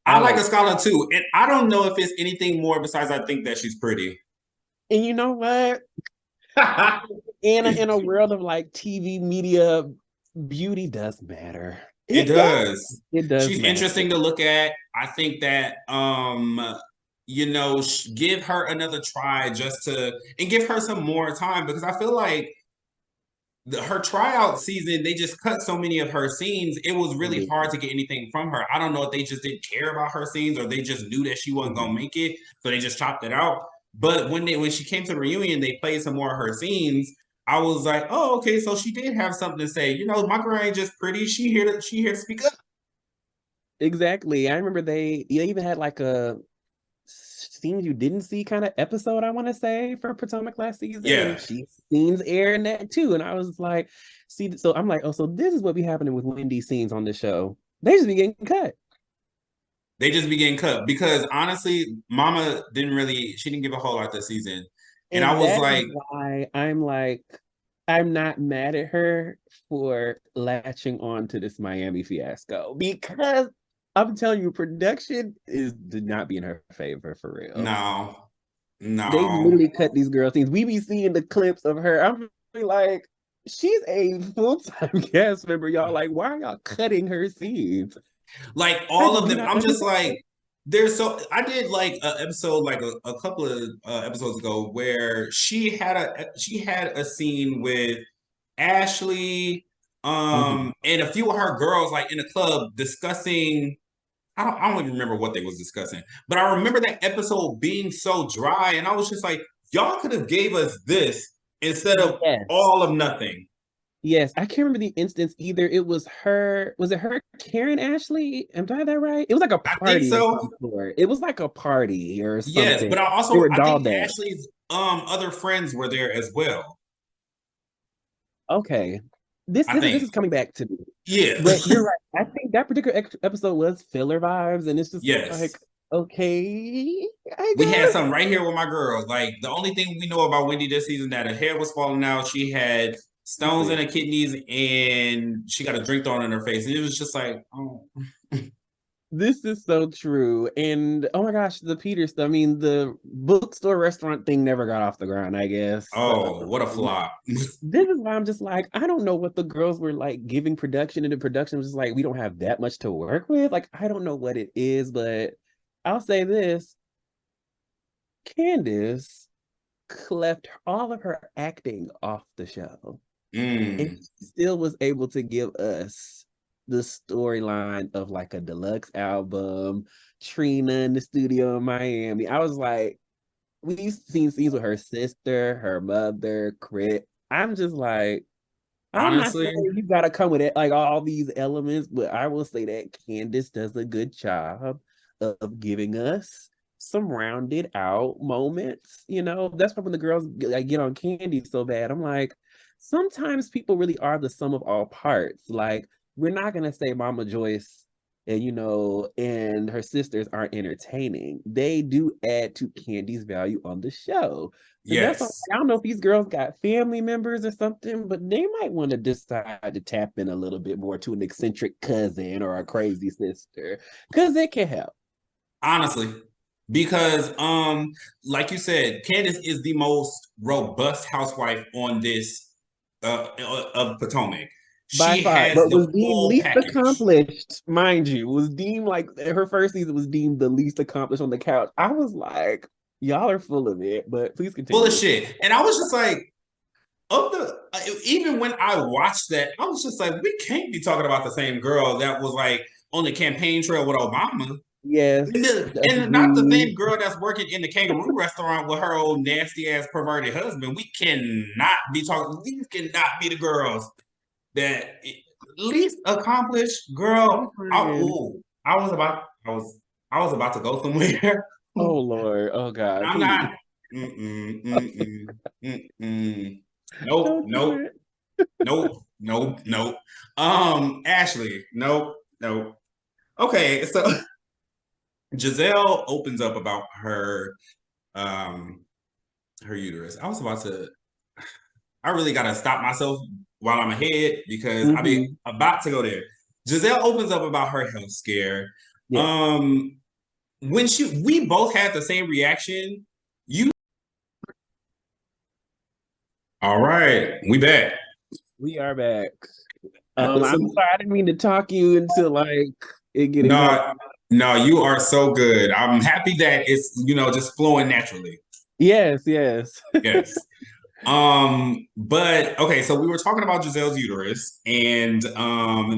S3: I like Escala too. And I don't know if it's anything more besides I think that she's pretty.
S2: And you know what? in a world of like TV media, beauty does matter.
S3: It does.
S2: It does.
S3: She's interesting to look at. I think that give her another try and give her some more time, because I feel like her tryout season, they just cut so many of her scenes. It was really hard to get anything from her. I don't know if they just didn't care about her scenes or they just knew that she wasn't gonna make it, so they just chopped it out. But when she came to the reunion, they played some more of her scenes. I was like, oh, okay, so she did have something to say. You know, my girl ain't just pretty. She here to speak up.
S2: Exactly. I remember they even had like a scenes you didn't see kind of episode, I want to say, for Potomac last season.
S3: Yeah.
S2: She scenes air in that too. And I was like, so I'm like, oh, so this is what be happening with Wendy's scenes on the show. They just be getting cut.
S3: They just be getting cut because honestly, Mama she didn't give a whole lot this season. And I
S2: And
S3: was
S2: that is
S3: like,
S2: why I'm like, I'm not mad at her for latching on to this Miami fiasco because I'm telling you, production did not be in her favor for real.
S3: no,
S2: They
S3: no.
S2: literally cut these girl scenes. We be seeing the clips of her. I'm like, she's a full-time cast member. Y'all like, why are y'all cutting her scenes?
S3: Like
S2: I
S3: all
S2: just
S3: of
S2: do
S3: them,
S2: not
S3: I'm just
S2: understand.
S3: like, there's so I did like an episode like a couple of episodes ago where she had a scene with Ashley,
S2: Mhm.
S3: and a few of her girls like in the club discussing. I don't even remember what they was discussing, but I remember that episode being so dry, and I was just like, y'all could have gave us this instead of all
S2: Yes.
S3: of nothing.
S2: Yes, I can't remember the instance either. It was her. Was it her, Karen Ashley? Am I that right? It was like a
S3: I think
S2: party of some
S3: so.
S2: sort. It was like a party or
S3: Yes,
S2: something.
S3: but
S2: They were
S3: I think
S2: dolled up.
S3: Ashley's other friends were there as well.
S2: Okay, this
S3: I
S2: this is this
S3: think.
S2: is coming back to me.
S3: Yeah.
S2: But you're right. I think that particular episode was filler vibes, and it's just
S3: Yes.
S2: like, okay, I
S3: We had
S2: guess.
S3: some right here with my girl. Like the only thing we know about Wendy this season that her hair was falling out. She had stones in her kidneys and she got a drink thrown in her face. And it was just like, oh.
S2: This is so true. And oh my gosh, the Peter stuff. I mean, the bookstore restaurant thing never got off the ground, I guess.
S3: Oh, what a flop.
S2: This is why I'm just like, I don't know what the girls were like giving production, and the production was just like, we don't have that much to work with. Like, I don't know what it is, but I'll say this. Candiace left all of her acting off the show. And
S3: Mm.
S2: she still was able to give us the storyline of like a deluxe album, Trina in the studio in Miami. I was like, we've seen scenes with her sister, her mother, Crit. I'm just like, I'm not
S3: Honestly,
S2: saying you gotta come with it like all these elements, but I will say that Candiace does a good job of giving us some rounded out moments. You know, that's why when the girls get on Candy so bad, I'm like, sometimes people really are the sum of all parts. Like, we're not gonna say Mama Joyce and and her sisters aren't entertaining. They do add to Candy's value on the show. And that's why
S3: yes.
S2: I don't know if these girls got family members or something, but they might want to decide to tap in a little bit more to an eccentric cousin or a crazy sister, because it can help.
S3: Honestly. Because like you said, Candiace is the most robust housewife on this of Potomac.
S2: By
S3: She
S2: far,
S3: has
S2: but
S3: the
S2: was deemed
S3: full
S2: least
S3: package.
S2: accomplished, mind you, was deemed like her first season was deemed the least accomplished on the couch. I was like, y'all are full of it, but please
S3: Full of
S2: continue.
S3: shit. And I was just like, even when I watched that, I was just like, we can't be talking about the same girl that was like on the campaign trail with Obama.
S2: Yes,
S3: And not the
S2: agreed.
S3: same girl that's working in the kangaroo restaurant with her old nasty ass perverted husband. We cannot be talking, these cannot be the girls that least accomplished
S2: I'm
S3: girl.
S2: crying.
S3: I was about to go somewhere.
S2: Oh Lord, oh God,
S3: I'm
S2: please
S3: not. Mm-mm, mm-mm, mm-mm. Nope,
S2: don't do
S3: nope,
S2: it.
S3: nope, nope, nope. Ashley, nope, nope. Okay, so Giselle opens up about um her uterus. I really gotta stop myself while I'm ahead because I be
S2: Mm-hmm.
S3: about to go there. Giselle opens up about her health scare.
S2: Yes,
S3: Um when we both had the same reaction. You all right, we back.
S2: we are back. I'm
S3: Episode
S2: sorry, I didn't mean to talk you into like it getting cut.
S3: No, no, you are so good. I'm happy that it's, just flowing naturally.
S2: Yes, yes.
S3: Yes. But okay, so we were talking about Giselle's uterus, and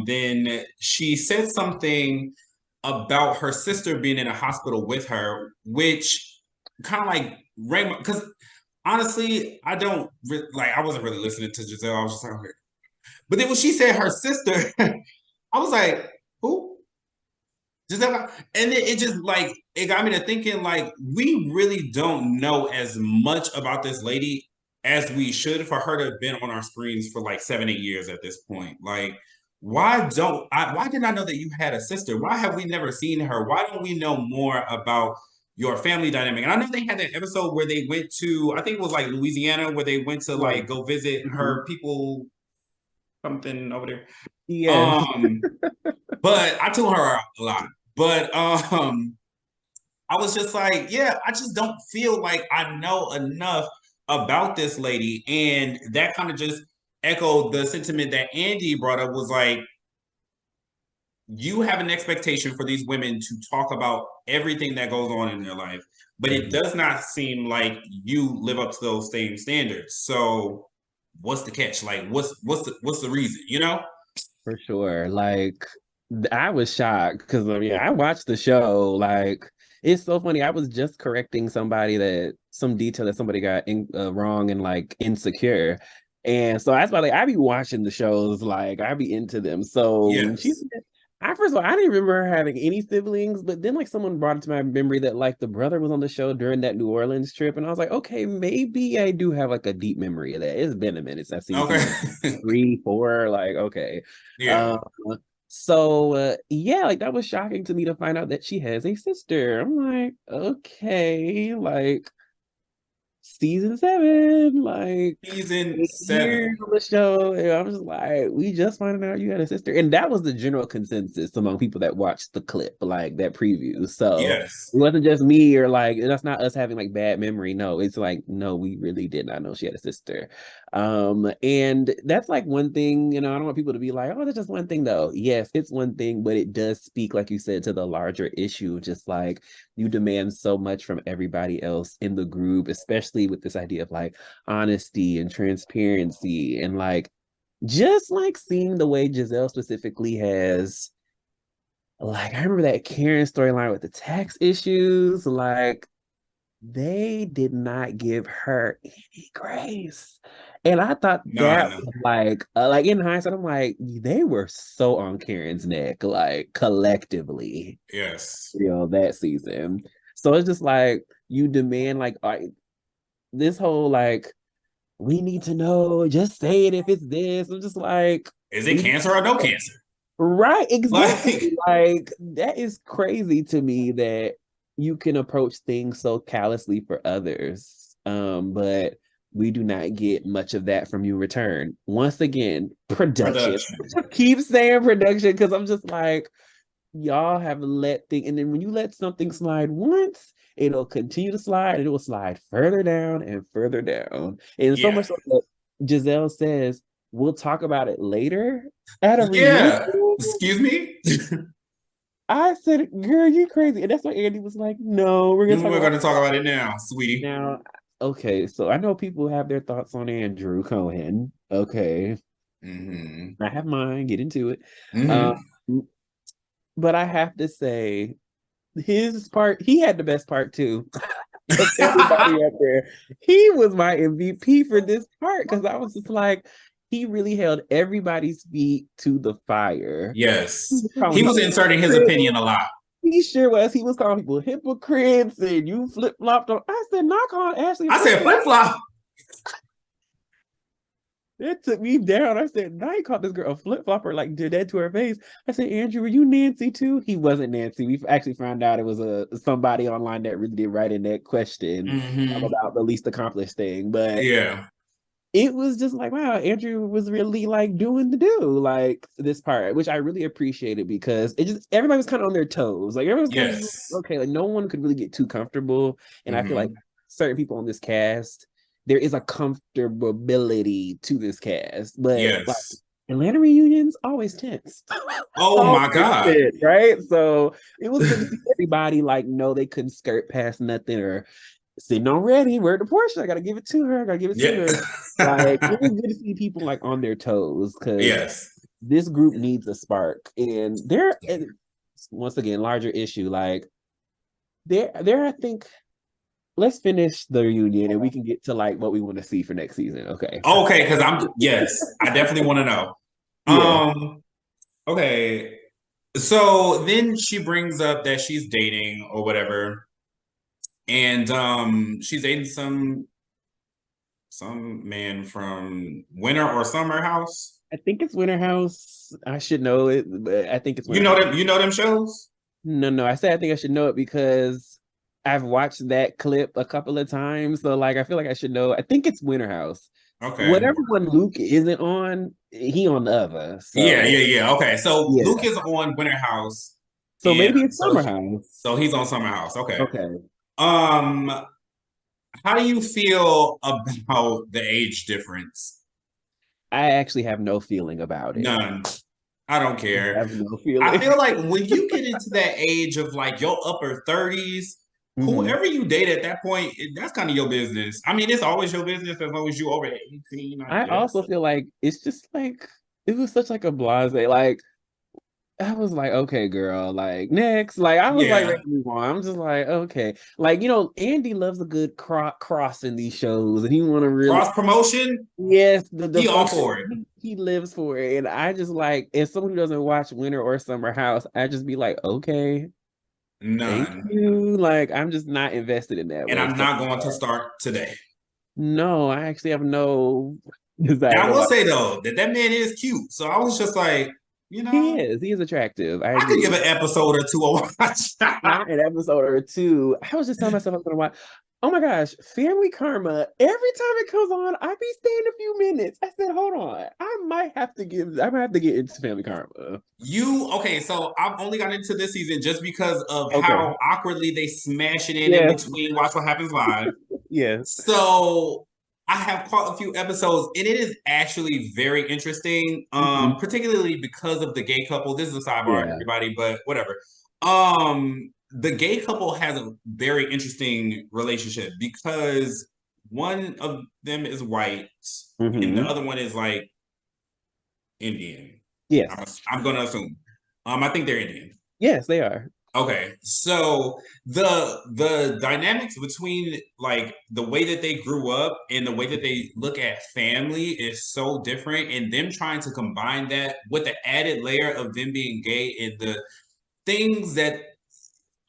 S3: then she said something about her sister being in a hospital with her, which kind of like rang because honestly, I wasn't really listening to Giselle. I was just like, okay. But then when she said her sister, I was like, who? Giselle, and then it just like it got me to thinking like we really don't know as much about this lady as we should for her to have been on our screens for like 7, 8 years at this point. Like why didn't I know that you had a sister? Why have we never seen her? Why don't we know more about your family dynamic? And I know they had that episode where they went to, I think it was like Louisiana, where they went to
S2: Right.
S3: like go visit
S2: Mhm.
S3: her people, something over there.
S2: Yes.
S3: But I told her a lot. But I was just like, yeah, I just don't feel like I know enough about this lady. And that kind of just echoed the sentiment that Andy brought up, was like, you have an expectation for these women to talk about everything that goes on in their life, but it does not seem like you live up to those same standards. So what's the catch? Like, what's the reason, you know?
S2: For sure. Like, I was shocked because I mean, I watched the show. Like, it's so funny. I was just correcting some detail that somebody got wrong and like Insecure. And so that's why like I be watching the shows, like I be into them. So when she
S3: Yes.
S2: said, I first of all, I didn't remember her having any siblings, but then like someone brought it to my memory that like the brother was on the show during that New Orleans trip, and I was like, okay, maybe I do have like a deep memory of that. It's been a minute since I've seen
S3: Okay.
S2: season 3, 4, like okay.
S3: Yeah.
S2: Um, so yeah, like that was shocking to me to find out that she has a sister. I'm like, okay, like season 7, like
S3: Season 7.
S2: years on the show, and I'm just like, we just finding out you had a sister, and that was the general consensus among people that watched the clip, like that preview. So
S3: Yes.
S2: it wasn't just me, or like that's not us having like bad memory. No, it's like no, we really did not know she had a sister. And that's like one thing, you know, I don't want people to be like, oh, that's just one thing though. Yes, it's one thing, but it does speak, like you said, to the larger issue, just like you demand so much from everybody else in the group, especially with this idea of like honesty and transparency, and like just like seeing the way Giselle specifically has, like I remember that Karen storyline with the tax issues, like they did not give her any grace. And I thought that
S3: None.
S2: was like in hindsight, I'm like, they were so on Karen's neck, like collectively,
S3: Yes.
S2: you know, that season. So it's just like you demand like this whole like we need to know, just say it if it's this. I'm just like,
S3: Is it
S2: we
S3: cancer or no cancer?
S2: right, exactly.
S3: Like,
S2: Like that is crazy to me that you can approach things so callously for others. But we do not get much of that from you in return. Once again, production.
S3: production.
S2: Keep saying production because I'm just like, y'all have let things, and then when you let something slide once, it'll continue to slide, and it will slide further down and further down. And so
S3: Yeah.
S2: much so that Giselle says, we'll talk about it later at a reunion.
S3: Yeah. Excuse me?
S2: I said, girl, you crazy. And that's why Andy was like, no, we're gonna talk
S3: We're
S2: about
S3: going to talk about it now,
S2: it
S3: sweetie.
S2: now. Okay, so I know people have their thoughts on Andrew Cohen. Okay.
S3: Mm-hmm.
S2: I have mine, get into it. Um,
S3: Mm-hmm.
S2: but I have to say, his part, he had the best part too. Of everybody up there. He was my MVP for this part because I was just like, he really held everybody's feet to the fire. He
S3: Yes.
S2: was calling
S3: He was
S2: people
S3: inserting his
S2: hypocrites.
S3: opinion a lot.
S2: He sure was. He was calling people hypocrites and you flip flopped on. I said, not calling Ashley a
S3: I
S2: flip
S3: said
S2: flop.
S3: flip flop.
S2: That took me down. I said, now you called this girl a flip flopper, like did that to her face. I said, Andrew, were you Nancy too? He wasn't Nancy. We actually found out it was somebody online that really did write in that question
S3: Mm-hmm.
S2: about the least accomplished thing. But
S3: Yeah.
S2: it was just like, wow, Andrew was really like doing the do, like this part, which I really appreciated because it just everybody was kind of on their toes. Like everyone was kind of just
S3: Yes.
S2: okay, like no one could really get too comfortable. And I feel like
S3: Mm-hmm.
S2: certain people on this cast, there is a comfortability to this cast, but like
S3: Yes.
S2: Atlanta reunions always tense.
S3: Oh
S2: Always
S3: my God.
S2: tense, right? So it was good to see everybody like know they couldn't skirt past nothing or sitting on ready. Where the Porsche? I gotta give it to her. I gotta give it to
S3: Yeah.
S2: her. Like it was good to see people like on their toes because
S3: Yes.
S2: this group needs a spark. And there, once again, larger issue. Like there. I think let's finish the reunion and we can get to like what we want to see for next season. Okay.
S3: Okay, because yes, I definitely want to know.
S2: Yeah.
S3: Okay. So then she brings up that she's dating or whatever, and she's dating some man from Winter or Summer House.
S2: I think it's Winter House. I should know it, but I think it's
S3: You
S2: Winter
S3: know
S2: House.
S3: them. You know them shows.
S2: No. I said I think I should know it because I've watched that clip a couple of times. So like I feel like I should know. I think it's Winter House.
S3: Okay.
S2: Whatever one Luke isn't on, he on the other.
S3: Yeah. Okay. So
S2: Yeah.
S3: Luke is on Winter House,
S2: So
S3: and
S2: maybe it's Summer House.
S3: so he's on Summer House. Okay.
S2: Okay.
S3: Um, how do you feel about the age difference?
S2: I actually have no feeling about it.
S3: None. I don't
S2: I
S3: care.
S2: have no
S3: I
S2: feeling.
S3: feel like when you get into that age of like your upper 30s,
S2: Mhm.
S3: whoever you date at that point, that's kind of your business. I mean, it's always your business as long as you over 18, I
S2: I also
S3: guess.
S2: feel like it's just like it was such like a blase. Like I was like, okay, girl, like next. Like I was like
S3: Yeah.
S2: ready to move on. I'm just like, okay. Like, Andy loves a good cross in these shows, and he wanna really
S3: Cross promotion,
S2: yes, the
S3: he all
S2: function
S3: for it.
S2: he lives for it. And I just like as someone who doesn't watch Winter or Summer House, I just be like, okay, thank
S3: None.
S2: you. Like I'm just not invested in that
S3: And
S2: one.
S3: I'm
S2: So
S3: not going to start today.
S2: no, I actually have no
S3: And
S2: desire
S3: I
S2: to
S3: will
S2: watch.
S3: say though that man is cute. So I was just like, you
S2: He
S3: know,
S2: is. He is attractive. I
S3: I could give
S2: agree.
S3: an episode or two a watch.
S2: Not an episode or two. I was just telling myself I was gonna watch. Oh my gosh, Family Karma. Every time it comes on, I be staying a few minutes. I said, hold on. I might have to get into Family Karma.
S3: Okay, so I've only got into this season just because of
S2: Okay.
S3: how awkwardly they smash it in
S2: Yes.
S3: between Watch What Happens Live.
S2: Yes.
S3: So I have caught a few episodes, and it is actually very interesting,
S2: Mhm.
S3: particularly because of the gay couple. This is a sidebar,
S2: Yeah.
S3: everybody, but whatever. The gay couple has a very interesting relationship because one of them is white, and the
S2: Hmm.
S3: other one is like Indian. I'm,
S2: Yes.
S3: I'm gonna assume. I think they're Indian.
S2: Yes, they are.
S3: Okay, so the dynamics between like the way that they grew up and the way that they look at family is so different, and them trying to combine that with the added layer of them being gay and the things that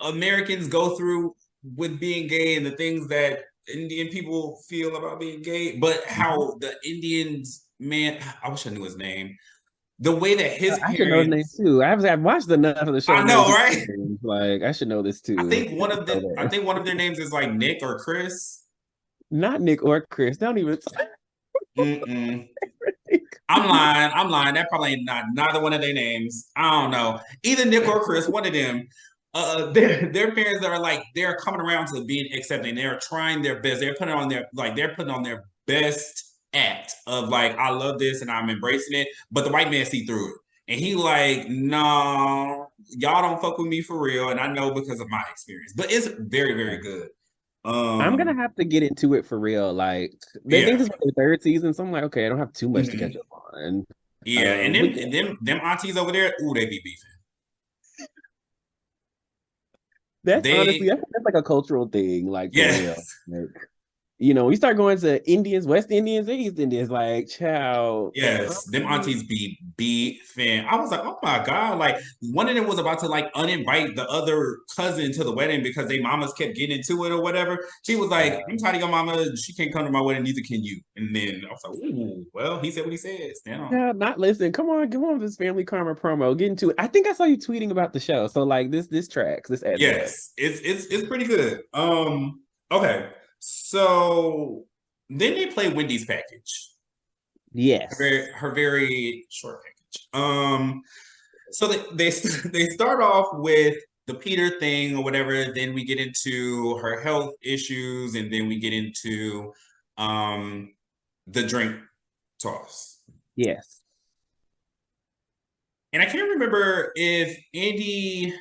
S3: Americans go through with being gay and the things that Indian people feel about being gay, but
S2: Mhm.
S3: how the Indians, man, I wish I knew his name. The way that his
S2: I should know his name
S3: parents,
S2: too. I've watched enough of the show
S3: I
S2: to know
S3: know,
S2: people's
S3: right?
S2: names. Like I should know this
S3: I
S2: too.
S3: think
S2: Let
S3: one
S2: me
S3: of
S2: go
S3: the I
S2: there.
S3: think one of their names is like Nick or Chris.
S2: Not Nick or Chris. Don't even.
S3: Mm-mm. I'm lying. That probably ain't not neither one of their names. I don't know. Either Nick or Chris, one of them. Their parents are like they're coming around to being accepting. They're trying their best. They're putting on their best act of like I love this and I'm embracing it. But the white man see through it, and he like no, y'all don't fuck with me for real. And I know because of my experience. But it's very good.
S2: I'm gonna
S3: Um,
S2: have to get into it for real. Like they
S3: yeah.
S2: just went their third season, so I'm like, okay, I don't have too much to catch
S3: Mhm.
S2: up on.
S3: Yeah, and
S2: But
S3: them
S2: yeah,
S3: and them aunties over there, ooh, they be beefing.
S2: that's honestly,
S3: They
S2: that's like a cultural thing, like for real.
S3: yes.
S2: Like, we start going to Indians, West Indians, and East Indians, like, child.
S3: Yes, them aunties be beefing. I was like, oh my God. Like one of them was about to like uninvite the other cousin to the wedding because they mamas kept getting into it or whatever. She was like, I'm tired of your mama. She can't come to my wedding, neither can you. And then I was like, ooh, well, he said what he said. Stand on.
S2: Yeah, not listen. Come on, this Family Karma promo. Get into it. I think I saw you tweeting about the show. So like this tracks. This adds up.
S3: Yes, it's pretty good. Okay. So then they play Wendy's package.
S2: Yes.
S3: Her very short package. So they start off with the Peter thing or whatever. Then we get into her health issues, and then we get into the drink toss.
S2: Yes.
S3: And I can't remember if Andy.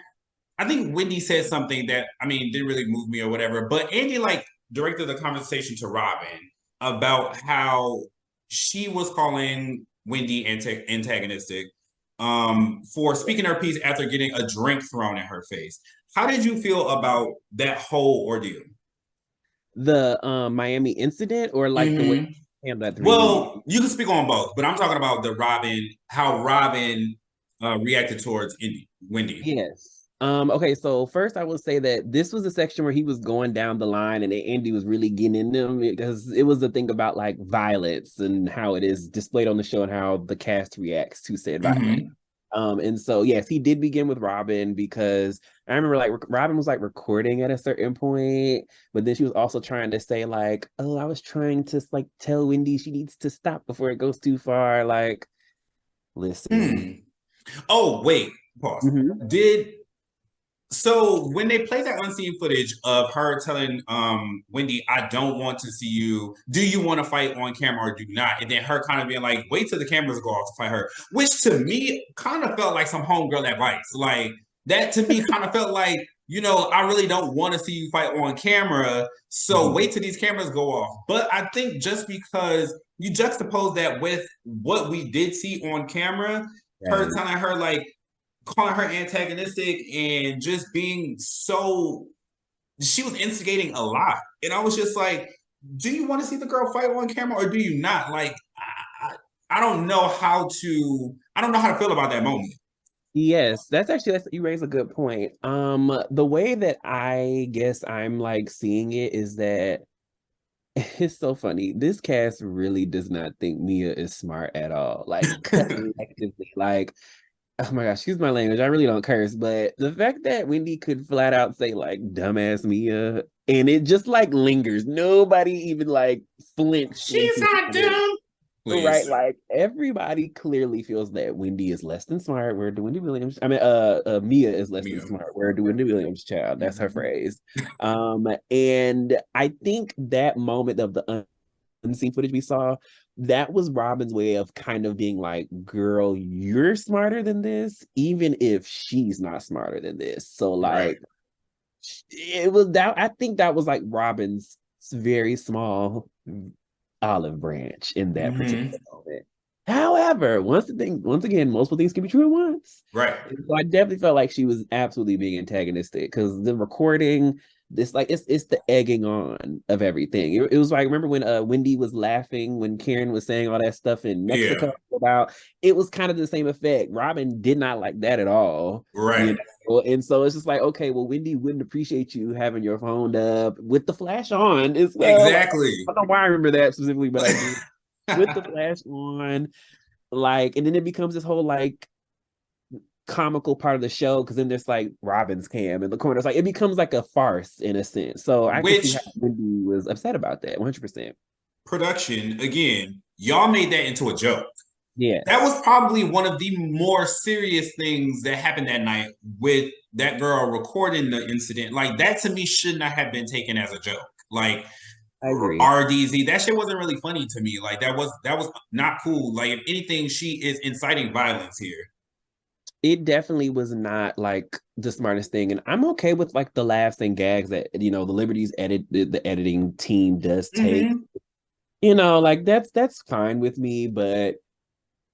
S3: I think Wendy said something that I mean didn't really move me or whatever, but Andy like directed the conversation to Robyn about how she was calling Wendy antagonistic for speaking her piece after getting a drink thrown in her face. How did you feel about that whole ordeal?
S2: The Miami incident or like the way
S3: Mm-hmm.
S2: he handled that 3 weeks.
S3: Well, you can speak on both, but I'm talking about how Robyn reacted towards Wendy.
S2: Yes. Okay, so first I will say that this was a section where he was going down the line and Andy was really getting in them because it was the thing about like violence and how it is displayed on the show and how the cast reacts to said violence. And so yes, he did begin with Robyn because I remember like Robyn was like recording at a certain point, but then she was also trying to say like, oh, I was trying to like tell Wendy she needs to stop before it goes too far. Like, listen.
S3: Oh, wait, pause.
S2: Mhm.
S3: So when they played that unseen footage of her telling Wendy, I don't want to see you, do you want to fight on camera or do not? And then her kind of being like, wait till the cameras go off to fight her, which to me kind of felt like some homegirl advice. Like that to me kind of felt like, I really don't want to see you fight on camera. So wait till these cameras go off. But I think just because you juxtapose that with what we did see on camera, her
S2: Right.
S3: telling her like calling her antagonistic and just being so she was instigating a lot. And I was just like, do you want to see the girl fight on camera or do you not? Like I don't know how to feel about that moment.
S2: Yes, that's you raise a good point. The way that I guess I'm like seeing it is that it's so funny. This cast really does not think Mia is smart at all. Like collectively, like oh my gosh, excuse my language. I really don't curse, but the fact that Wendy could flat out say like dumbass Mia and it just like lingers. Nobody even like flinched when
S3: She's
S2: she
S3: not
S2: said it.
S3: dumb.
S2: Right,
S3: Please.
S2: like everybody clearly feels that Wendy is less than smart. Where do Wendy Williams? I mean, Mia is less than
S3: Mia.
S2: smart. Where do Wendy Williams, child? That's her phrase. And I think that moment of the unseen footage we saw, that was Robyn's way of kind of being like, "Girl, you're smarter than this, even if she's not smarter than this." So
S3: Right.
S2: like, it was that. I think that was like Robyn's very small olive branch in that particular moment. However, once again, multiple things can be true at once.
S3: Right.
S2: And so I definitely felt like she was absolutely being antagonistic because the recording, this like it's the egging on of everything. It was like remember when Wendy was laughing when Karen was saying all that stuff in
S3: Yeah.
S2: Mexico about it was kind of the same effect. Robyn did not like that at all. You
S3: Right.
S2: know, and so it's just like, okay, well, Wendy wouldn't appreciate you having your phone up with the flash on as well. Like,
S3: Exactly.
S2: I don't know why I remember that specifically, but I do. With the flash on, like, and then it becomes this whole like comical part of the show because then there's like Robyn's cam in the corner. It's like it becomes like a farce in a sense. So I can see
S3: Which
S2: how Wendy was upset about that 100%.
S3: production, again, y'all made that into a joke. That was
S2: Yes,
S3: probably one of the more serious things that happened that night with that girl recording the incident. Like that to me should not have been taken as a joke. Like
S2: I agree.
S3: RDZ, that shit wasn't really funny to me. Like that was not cool. Like if anything, she is inciting violence here.
S2: It definitely was not like the smartest thing, and I'm okay with like the laughs and gags that the Liberties the editing team does take.
S3: Mm-hmm.
S2: Like that's fine with me, but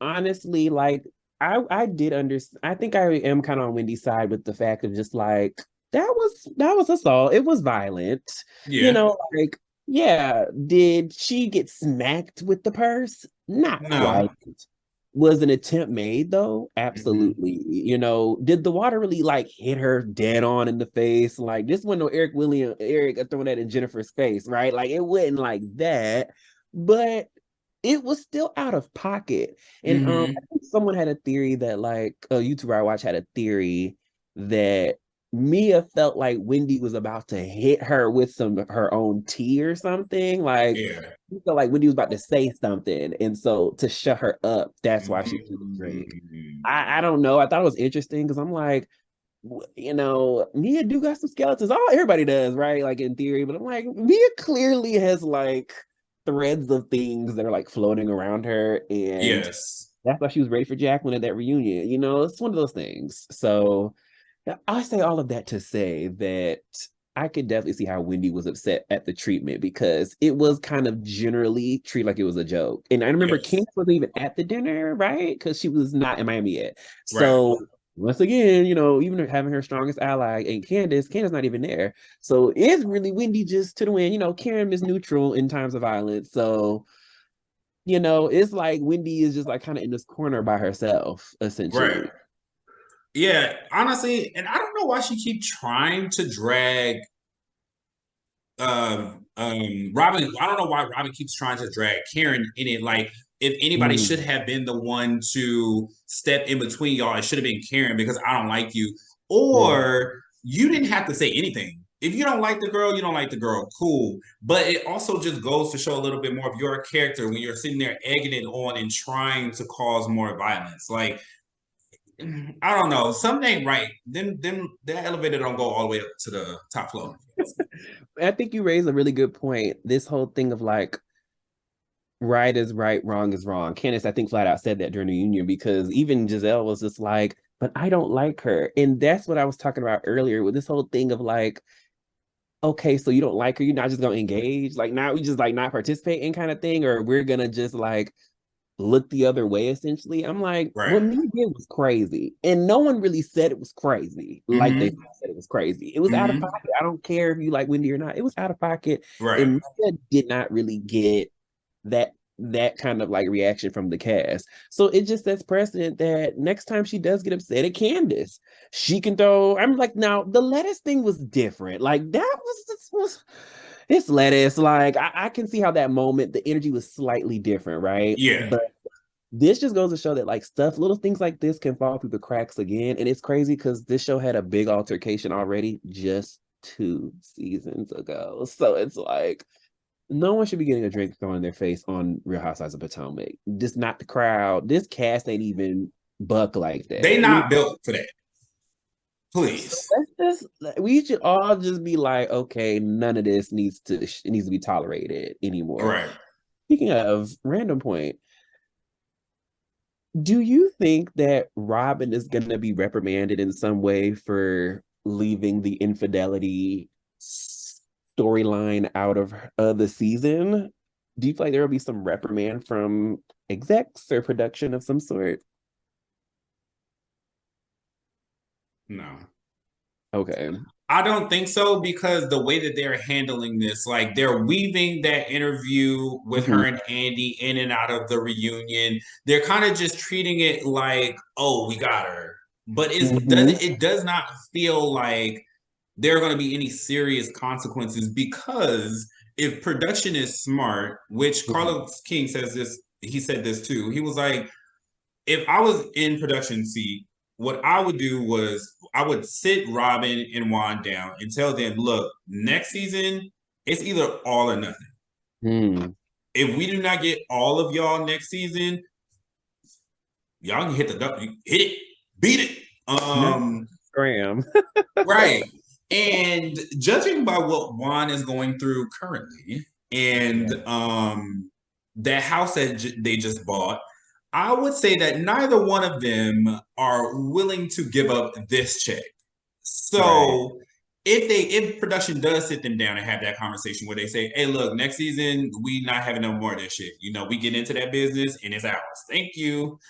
S2: honestly, like I did understand. I think I am kind of on Wendy's side with the fact of just like that was assault. It was violent.
S3: Yeah.
S2: Like yeah, did she get smacked with the purse? Not
S3: No.
S2: quite. Was an attempt made though?
S3: Mm-hmm.
S2: Absolutely. Did the water really like hit her dead on in the face? Like this wasn't no Eric throwing that in Jennifer's face, right? Like it wasn't like that, but it was still out of pocket. And I
S3: Mm-hmm.
S2: think someone had a theory that like a YouTuber I watch had a theory that Mia felt like Wendy was about to hit her with some of her own tea or something. Like
S3: Yeah.
S2: she felt like Wendy was about to say something. And so to shut her up, that's why she took a drink.
S3: Mm-hmm.
S2: I don't know. I thought it was interesting because I'm like, Mia do got some skeletons. Oh, everybody does, right? Like in theory, but I'm like, Mia clearly has like threads of things that are like floating around her, and
S3: Yes.
S2: that's why she was ready for Jacqueline at that reunion. It's one of those things. So I say all of that to say that I could definitely see how Wendy was upset at the treatment because it was kind of generally treated like it was a joke. And I remember
S3: Yes.
S2: Candiace wasn't even at the dinner, right? Because she was not in Miami yet.
S3: Right.
S2: So once again, even having her strongest ally and Candiace not even there. So it's really Wendy just to the win. Karen is neutral in times of violence. So, it's like Wendy is just like kind of in this corner by herself,
S3: Right.
S2: essentially.
S3: Yeah, honestly, and I don't know why she keep trying to drag Robyn. I don't know why Robyn keeps trying to drag Karen in it. Like, if anybody should
S2: Mm,
S3: have been the one to step in between y'all, it should have been Karen because I don't like you.
S2: mm.
S3: Or you didn't have to say anything. If you don't like the girl, you don't like the girl. Cool. But it also just goes to show a little bit more of your character when you're sitting there egging it on and trying to cause more violence. Like, I don't know. Something ain't right. Then that elevator don't go all the way up to the top floor.
S2: I think you raised a really good point. This whole thing of like right is right, wrong is wrong. Candiace, I think, flat out said that during the union because even Giselle was just like, but I don't like her. And that's what I was talking about earlier with this whole thing of like, okay, so you don't like her, you're not just gonna engage, like now we just like not participating kind of thing, or we're gonna just like look the other way essentially. I'm like,
S3: Right.
S2: what Mia did was crazy. And no one really said it was crazy. Like they
S3: Mm-hmm.
S2: said it was crazy. It was out of
S3: Mm-hmm.
S2: pocket. I don't care if you like Wendy or not. It was out of pocket.
S3: Right.
S2: And Mia did not really get that kind of like reaction from the cast. So it just sets precedent that next time she does get upset at Candiace, she can throw. I'm like, now the lettuce thing was different. Like that was it's lettuce. Like I can see how that moment the energy was slightly different, right?
S3: Yeah.
S2: But this just goes to show that like stuff, little things like this can fall through the cracks again. And it's crazy because this show had a big altercation already just 2 seasons ago. So it's like no one should be getting a drink thrown in their face on Real Housewives of Potomac. Just not the crowd. This cast ain't even buck like
S3: They
S2: that.
S3: not built for that.
S2: So
S3: Please.
S2: let's just we should all just be like, okay, none of this needs to be tolerated
S3: All
S2: anymore.
S3: right.
S2: Speaking of random point, do you think that Robyn is going to be reprimanded in some way for leaving the infidelity storyline out of the season? Do you feel like there will be some reprimand from execs or production of some sort?
S3: No.
S2: Okay.
S3: I don't think so because the way that they're handling this, like they're weaving that interview with her
S2: Mhm.
S3: and Andy in and out of the reunion. They're kind of just treating it like, oh, we got her. But
S2: Mhm.
S3: it does not feel like there are going to be any serious consequences because if production is smart, which
S2: Mhm.
S3: Carlos King says this, he said this too. He was like, if I was in production seat, what I would do was I would sit Robyn and Juan down and tell them, look, next season, it's either all or nothing.
S2: Mhm.
S3: If we do not get all of y'all next season, y'all can hit hit it, beat it.
S2: No, scram.
S3: Right. And judging by what Juan is going through currently and
S2: Yeah.
S3: that house that they just bought, I would say that neither one of them are willing to give up this check.
S2: Right.
S3: So if production does sit them down and have that conversation where they say, hey, look, next season we not having no more of this shit. You know, we get into that business and it's ours. Thank you.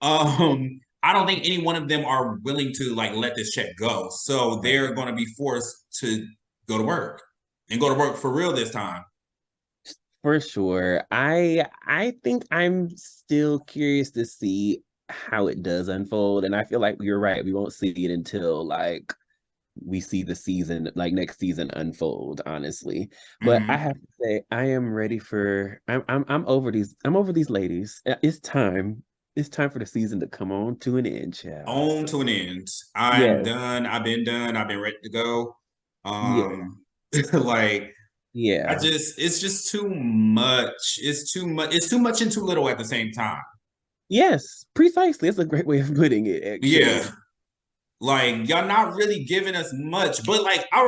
S3: I don't think any one of them are willing to like let this check go. So
S2: Right.
S3: they're going to be forced to go to work and go to work for real this time.
S2: For sure. I think I'm still curious to see how it does unfold. And I feel like you're right. We won't see it until like we see the season, like next season unfold, honestly. But I
S3: Mm-hmm.
S2: have to say, I am ready for I'm over these ladies. It's time. It's time for the season to come on to an end, child.
S3: On
S2: So,
S3: to an end. I'm
S2: yes,
S3: done. I've been done. I've been ready to go.
S2: yeah,
S3: Um, like
S2: yeah.
S3: it's just too much. It's too much. It's too much and too little at the same time.
S2: Yes, precisely. It's a great way of putting it, actually.
S3: Yeah. Like y'all not really giving us much, but I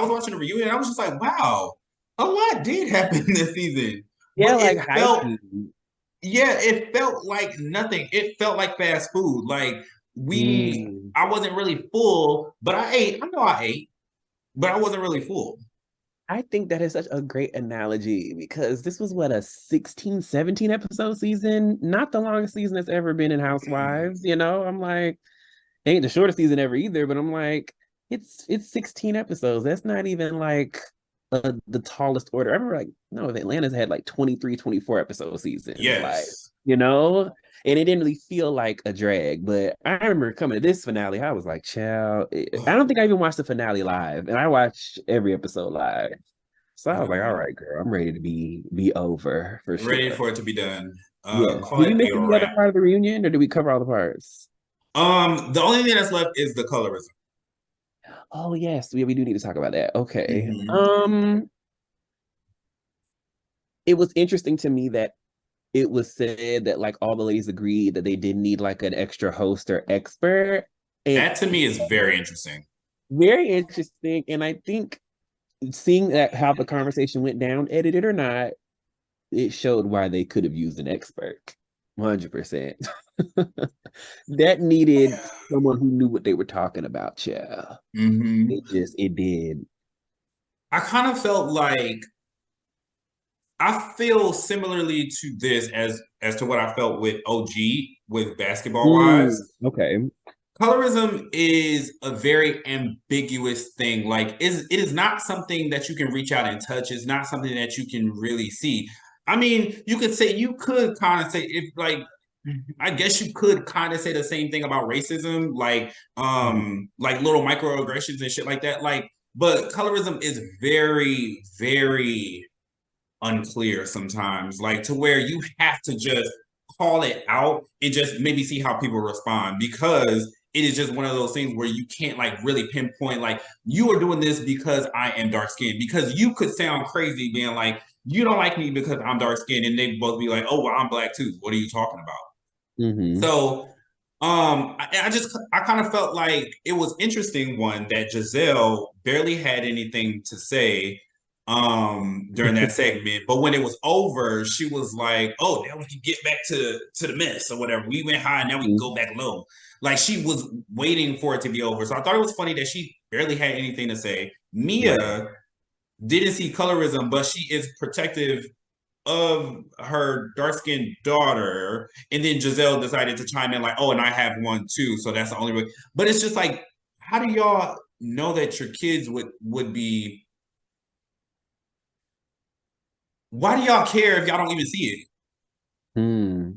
S3: was watching the reunion and I was just like, wow, a lot did happen this season.
S2: Yeah,
S3: But
S2: like
S3: it felt
S2: hiking.
S3: yeah, it felt like nothing. It felt like fast food. Like
S2: Mm.
S3: I wasn't really full, but I ate. I know I ate, but I wasn't really full.
S2: I think that is such a great analogy because this was what a 16, 17 episode season, not the longest season that's ever been in Housewives, you know? I'm like, ain't the shortest season ever either, but I'm like, it's 16 episodes. That's not even like the tallest order. I remember like, no, Atlanta's had like 23, 24 episode seasons. Like,
S3: Yes.
S2: you know? And it didn't really feel like a drag. But I remember coming to this finale, I was like, child, I don't think I even watched the finale live. And I watched every episode live. So I was like, all right, girl, I'm ready to be over for
S3: Ready
S2: sure.
S3: for it to be done.
S2: Yeah.
S3: Call
S2: Did
S3: it
S2: we miss
S3: a
S2: any other
S3: wrap.
S2: part of the reunion or did we cover all the parts?
S3: The only thing that's left is the colorism.
S2: Oh yes, we do need to talk about that. Okay.
S3: Mm-hmm.
S2: It was interesting to me that it was said that like all the ladies agreed that they didn't need like an extra host or expert. And
S3: That to me is very interesting.
S2: very interesting. And I think seeing that how the conversation went down, edited or not, it showed why they could have used an expert. 100%. That needed someone who knew what they were talking about, yeah.
S3: Mm-hmm.
S2: It did.
S3: I kind of felt like I feel similarly to this as to what I felt with OG with Basketball Wives.
S2: Okay.
S3: Colorism is a very ambiguous thing. Like, it is not something that you can reach out and touch. It's not something that you can really see. I mean, you could kind of say if like I guess you could kind of say the same thing about racism, like little microaggressions and shit like that. Like, but colorism is very, very unclear sometimes, like to where you have to just call it out and just maybe see how people respond because it is just one of those things where you can't like really pinpoint like you are doing this because I am dark skinned because you could sound crazy being like you don't like me because I'm dark skinned and they both be like, oh well, I'm black too, what are you talking about?
S2: Mm-hmm.
S3: So I kind of felt like it was interesting one that Giselle barely had anything to say during that segment, but when it was over, she was like, "Oh, now we can get back to the mess or whatever. We went high, now we can go back low." Like she was waiting for it to be over. So I thought it was funny that she barely had anything to say. Mia
S2: Right.
S3: didn't see colorism, but she is protective of her dark-skinned daughter, and then Giselle decided to chime in like, "Oh, and I have one too." So that's the only way. But it's just like, how do y'all know that your kids would be? Why do y'all care if y'all don't even see it?
S2: Hmm.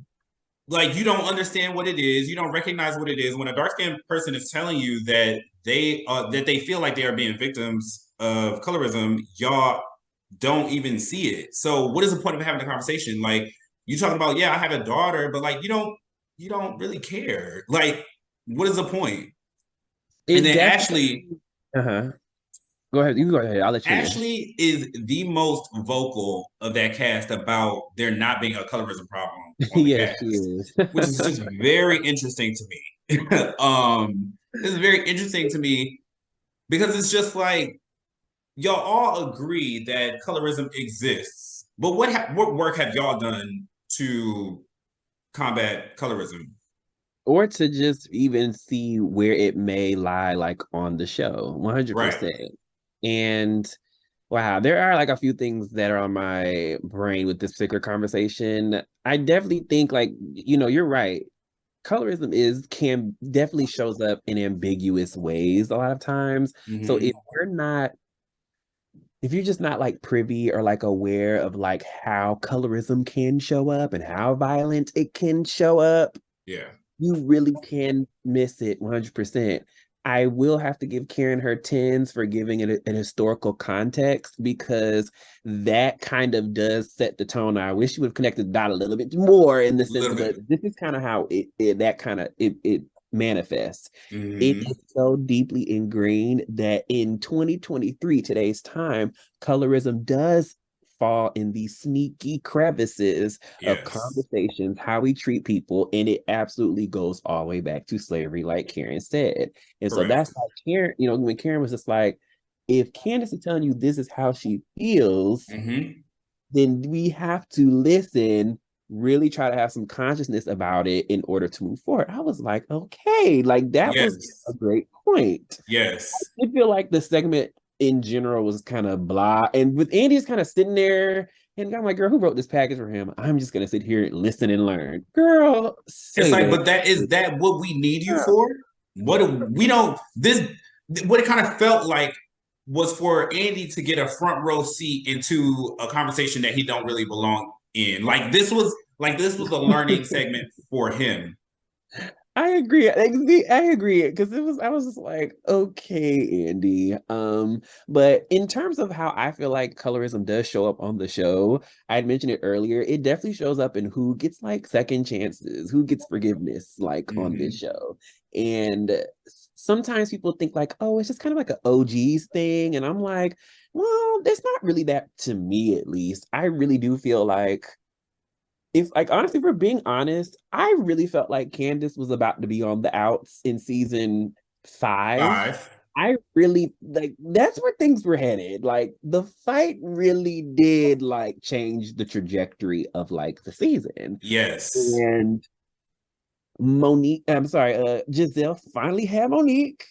S3: Like you don't understand what it is, you don't recognize what it is. When a dark-skinned person is telling you that they feel like they are being victims of colorism, y'all don't even see it. So what is the point of having a conversation? Like you talking about, yeah, I have a daughter, but like you don't really care. Like, what is the point? And
S2: It
S3: then
S2: definitely. Uh-huh. Go ahead. You go ahead. I'll let you finish.
S3: Ashley is the most vocal of that cast about there not being a colorism problem on the
S2: Yes, she
S3: cast,
S2: is.
S3: which is just very interesting to me. This is very interesting to me because it's just like y'all all agree that colorism exists, but what work have y'all done to combat colorism?
S2: Or to just even see where it may lie, like on the show,
S3: Right.
S2: 100%. And wow, there are like a few things that are on my brain with this particular conversation. I definitely think like, you're right. Colorism can definitely shows up in ambiguous ways a lot of times. So
S3: Mm-hmm.
S2: if you're just not like privy or like aware of like how colorism can show up and how violent it can show up,
S3: Yeah.
S2: you really can miss it 100%. I will have to give Karen her tens for giving it an historical context because that kind of does set the tone. I wish you would have connected the dot a little bit more in the
S3: A
S2: sense
S3: little
S2: of,
S3: bit.
S2: but this is kind of how it manifests. It
S3: Mm-hmm.
S2: is so deeply ingrained that in 2023, today's time, colorism does fall in these sneaky crevices of
S3: Yes.
S2: conversations, how we treat people, and it absolutely goes all the way back to slavery, like Karen said. And so
S3: Correct.
S2: that's why Karen, when Karen was just like, if Candiace is telling you this is how she feels,
S3: Mm-hmm.
S2: then we have to listen, really try to have some consciousness about it in order to move forward. I was like, okay, like that was a
S3: Yes.
S2: great point.
S3: Yes.
S2: I feel like the segment in general was kind of blah. And with Andy's kind of sitting there, and I'm like, girl, who wrote this package for him? I'm just gonna sit here and listen and learn. Girl,
S3: It's
S2: say
S3: like,
S2: that.
S3: but that what we need you
S2: Girl.
S3: for? What do we don't this what it kind of felt like was for Andy to get a front row seat into a conversation that he don't really belong in. Like this was Like this was a learning segment for him.
S2: I agree. I agree because I was just like, okay, Andy. But in terms of how I feel like colorism does show up on the show, I had mentioned it earlier. It definitely shows up in who gets like second chances, who gets forgiveness, like on this show. And sometimes people think like, oh, it's just kind of like an OGs thing, and I'm like, well, it's not really that to me, at least. I really do feel like if like honestly, if we're being honest, I really felt like Candiace was about to be on the outs in season 5.
S3: 5.
S2: I really like that's where things were headed. Like the fight really did like change the trajectory of like the season.
S3: Yes.
S2: And Giselle finally had Monique.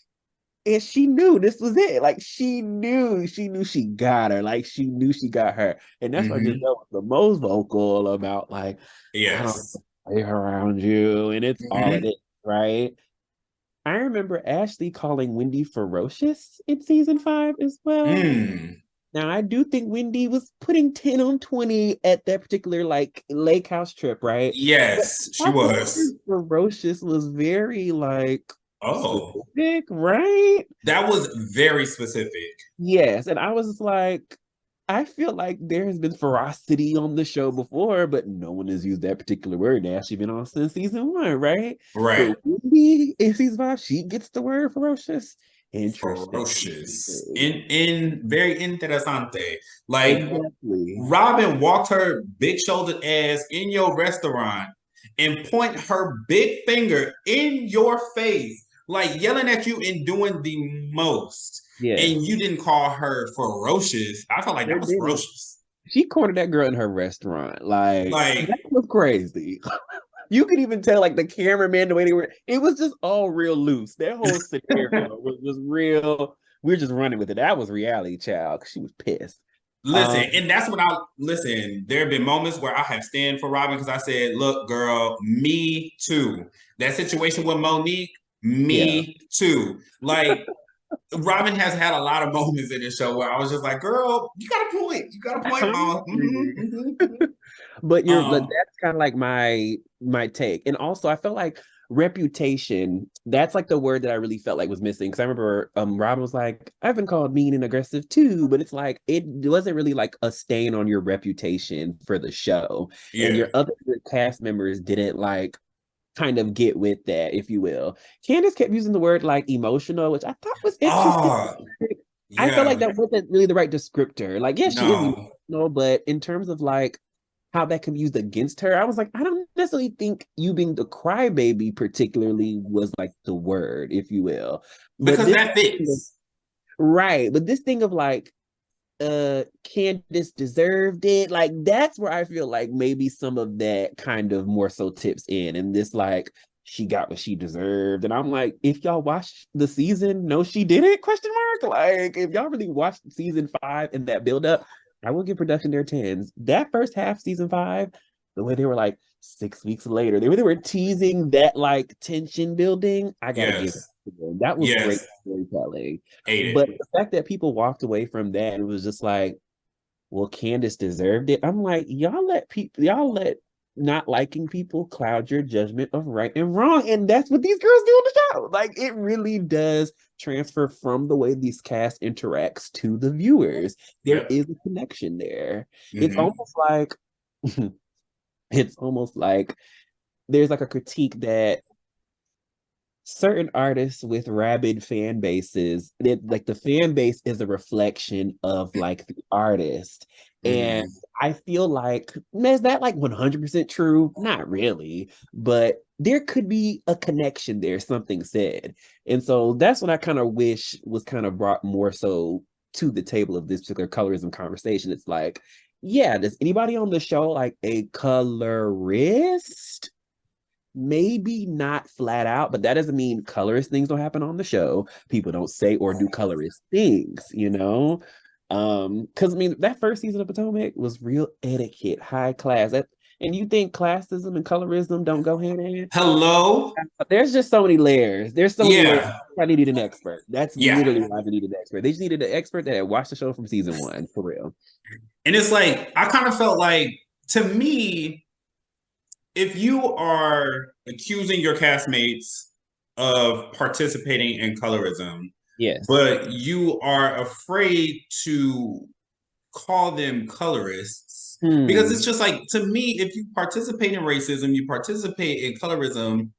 S2: And she knew this was it. Like she knew she got her. Like she knew she got her. And that's why Giselle was the most vocal about like, I don't
S3: Yes.
S2: play around you. And it's all it is, right? I remember Ashley calling Wendy ferocious in season 5 as well. Now I do think Wendy was putting 10 on 20 at that particular like lake house trip, right?
S3: Yes, she
S2: But
S3: was.
S2: ferocious was very like
S3: Oh,
S2: specific, right?
S3: that was very specific.
S2: Yes, and I was just like, I feel like there has been ferocity on the show before, but no one has used that particular word. They actually been on since season 1, right?
S3: Right.
S2: But Wendy in season 5, she gets the word ferocious. Interesting.
S3: Ferocious. In very interesante. Like
S2: Exactly.
S3: Robyn walked her big shouldered ass in your restaurant and point her big finger in your face, like yelling at you and doing the most.
S2: Yes.
S3: And you didn't call her ferocious. I felt like that was ferocious.
S2: She cornered that girl in her restaurant. Like that was crazy. You could even tell, like the cameraman, the way they were, it was just all real loose. That whole scenario was real. We were just running with it. That was reality, child. She was pissed.
S3: Listen, and that's when listen. There have been moments where I have stand for Robyn because I said, "Look, girl, me too." That situation with Monique, me too. Like Robyn has had a lot of moments in this show where I was just like, "Girl, you got a point. You got a point, mom."
S2: But that's kind of like my take. And also I felt like reputation, that's like the word that I really felt like was missing. Because I remember Robyn was like, I've been called mean and aggressive too, but it's like it wasn't really like a stain on your reputation for the show. And your other cast members didn't like kind of get with that, if you will. Candiace kept using the word like emotional, which I thought was interesting. I felt like that wasn't really the right descriptor. Like, yes, she is emotional, but in terms of like how that can be used against her, I was like, I don't necessarily think you being the crybaby particularly was like the word, if you will.
S3: Because that fits.
S2: Right. But this thing of like, Candiace deserved it. Like that's where I feel like maybe some of that kind of more so tips in, and this like she got what she deserved. And I'm like, if y'all watched the season, no, she didn't? Question mark. Like if y'all really watched season 5 and that build up, I will give production their 10s. That first half, season 5, the way they were like 6 weeks later, they were teasing that like tension building. I gotta give it. That was great storytelling. But the fact that people walked away from that, it was just like, well, Candiace deserved it. I'm like, y'all let not liking people cloud your judgment of right and wrong. And that's what these girls do on the show. Like it really does transfer from the way these cast interacts to the viewers. There is a connection there. It's almost like there's like a critique that certain artists with rabid fan bases, like the fan base is a reflection of like the artist. And I feel like, is that like 100% true? Not really, but there could be a connection there, something said. And so that's what I kind of wish was kind of brought more so to the table of this particular colorism conversation. It's like, yeah, does anybody on the show like a colorist? Maybe not flat out, but that doesn't mean colorist things don't happen on the show. People don't say or do colorist things, you know? Because I mean, that first season of Potomac was real etiquette, high class. And you think classism and colorism don't go hand in hand?
S3: Hello?
S2: There's just so many layers. There's so many layers. I needed an expert. That's literally why they needed an expert. They just needed an expert that had watched the show from season 1, for real.
S3: And it's like, I kind of felt like, to me, if you are accusing your castmates of participating in colorism,
S2: Yes.
S3: but you are afraid to call them colorists, because it's just like, to me, if you participate in racism, you participate in colorism,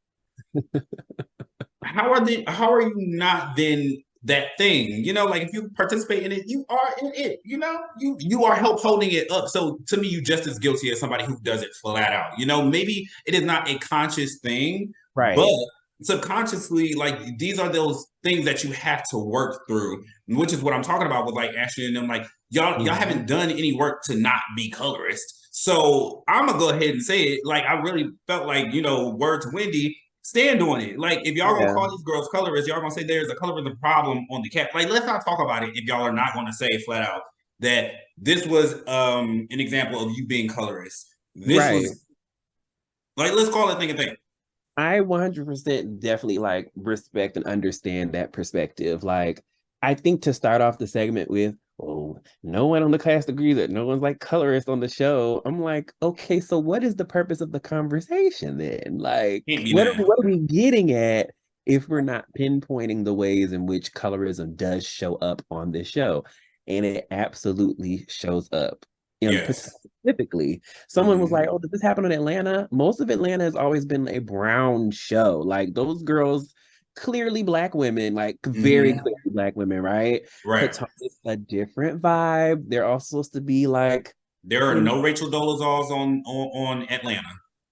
S3: how are you not then that thing? You know, like if you participate in it, you are in it, you know, you are help holding it up. So to me, you just as guilty as somebody who does it flat out. You know, maybe it is not a conscious thing, but
S2: Right.
S3: subconsciously, like, these are those things that you have to work through, which is what I'm talking about with like Ashley and them. Like, y'all
S2: Mhm.
S3: haven't done any work to not be colorist. So I'm gonna go ahead and say it. Like, I really felt like, you know, word to Wendy, stand on it. Like, if y'all gonna
S2: Yeah.
S3: call these girls colorists, y'all gonna say there's a colorism problem on the cat. Like, let's not talk about it if y'all are not gonna say flat out that this was an example of you being colorist. This
S2: Right.
S3: was, like, let's call it thing a thing.
S2: I 100% definitely like respect and understand that perspective. Like, I think to start off the segment with, oh, no one on the cast agrees that no one's like colorist on the show. I'm like, okay, so what is the purpose of the conversation then? Like,
S3: Can't be
S2: what are,
S3: that.
S2: what are we getting at if we're not pinpointing the ways in which colorism does show up on this show? And it absolutely shows up. In
S3: Yes.
S2: specifically, someone was like,
S3: Mhm.
S2: "Oh, did this happen in Atlanta?" Most of Atlanta has always been a brown show. Like those girls, clearly black women, like very
S3: Mhm.
S2: clearly black women, right?
S3: Right.
S2: Potomac's a different vibe. They're all supposed to be like,
S3: There are
S2: mm,
S3: no Rachel Dolezals on Atlanta.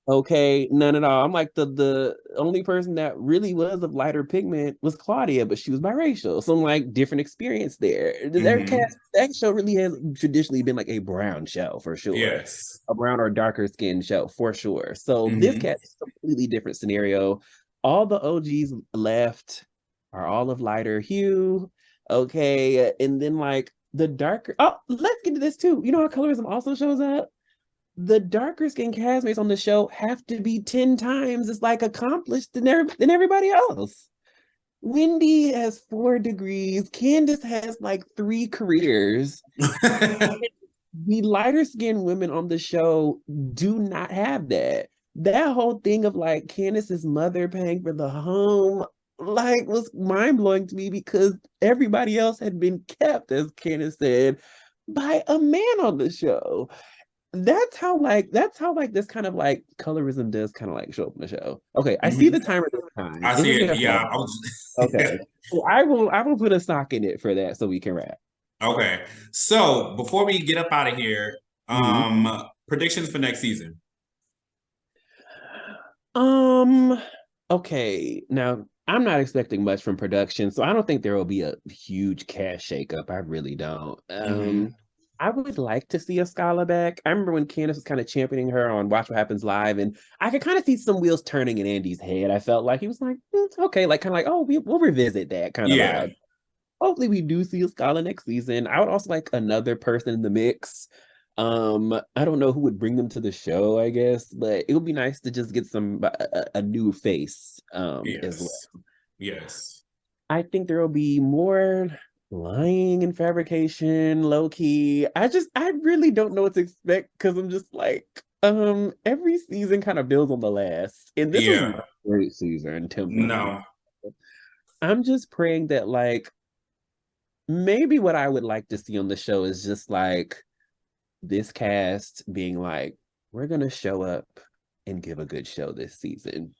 S2: okay, none at all. I'm like the only person that really was of lighter pigment was Claudia, but she was biracial. So I'm like different experience there. Their
S3: Mhm.
S2: cast, that show really has traditionally been like a brown show for sure,
S3: Yes.
S2: a brown or darker skinned show for sure. So this
S3: Mhm.
S2: cast is a completely different scenario. All the OGs left are all of lighter hue. Okay, and then like the darker. Oh, let's get to this too. You know how colorism also shows up? The darker skinned castmates on the show have to be 10 times as like accomplished than everybody else. Wendy has 4 degrees. Candiace has like 3 careers. The lighter skinned women on the show do not have that. That whole thing of like Candiace's mother paying for the home, like, was mind blowing to me because everybody else had been kept, as Candiace said, by a man on the show. That's how like this kind of like colorism does kind of like show up in the show. Okay, I see
S3: Mhm.
S2: the timer this time.
S3: I
S2: It
S3: see
S2: has
S3: it.
S2: been
S3: Yeah,
S2: fun.
S3: I was.
S2: Okay. So I will put a sock in it for that so we can wrap.
S3: Okay. So before we get up out of here,
S2: Mhm.
S3: predictions for next season.
S2: Um, okay. Now I'm not expecting much from production, so I don't think there will be a huge cast shakeup. I really don't.
S3: Hmm.
S2: I would like to see a Scala back. I remember when Candace was kind of championing her on Watch What Happens Live, and I could kind of see some wheels turning in Andy's head. I felt like he was like, okay, like kind of like, oh, we'll revisit that kind of
S3: Yeah.
S2: vibe. Hopefully we do see a Scala next season. I would also like another person in the mix. I don't know who would bring them to the show, I guess, but it would be nice to just get a new face as well.
S3: Yes. Yes.
S2: I think there will be more lying and fabrication, low key. I really don't know what to expect because I'm just like, every season kind of builds on the last. And this was
S3: Yeah.
S2: not a great season, temporary.
S3: No.
S2: I'm just praying that like maybe what I would like to see on the show is just like this cast being like, we're gonna show up and give a good show this season.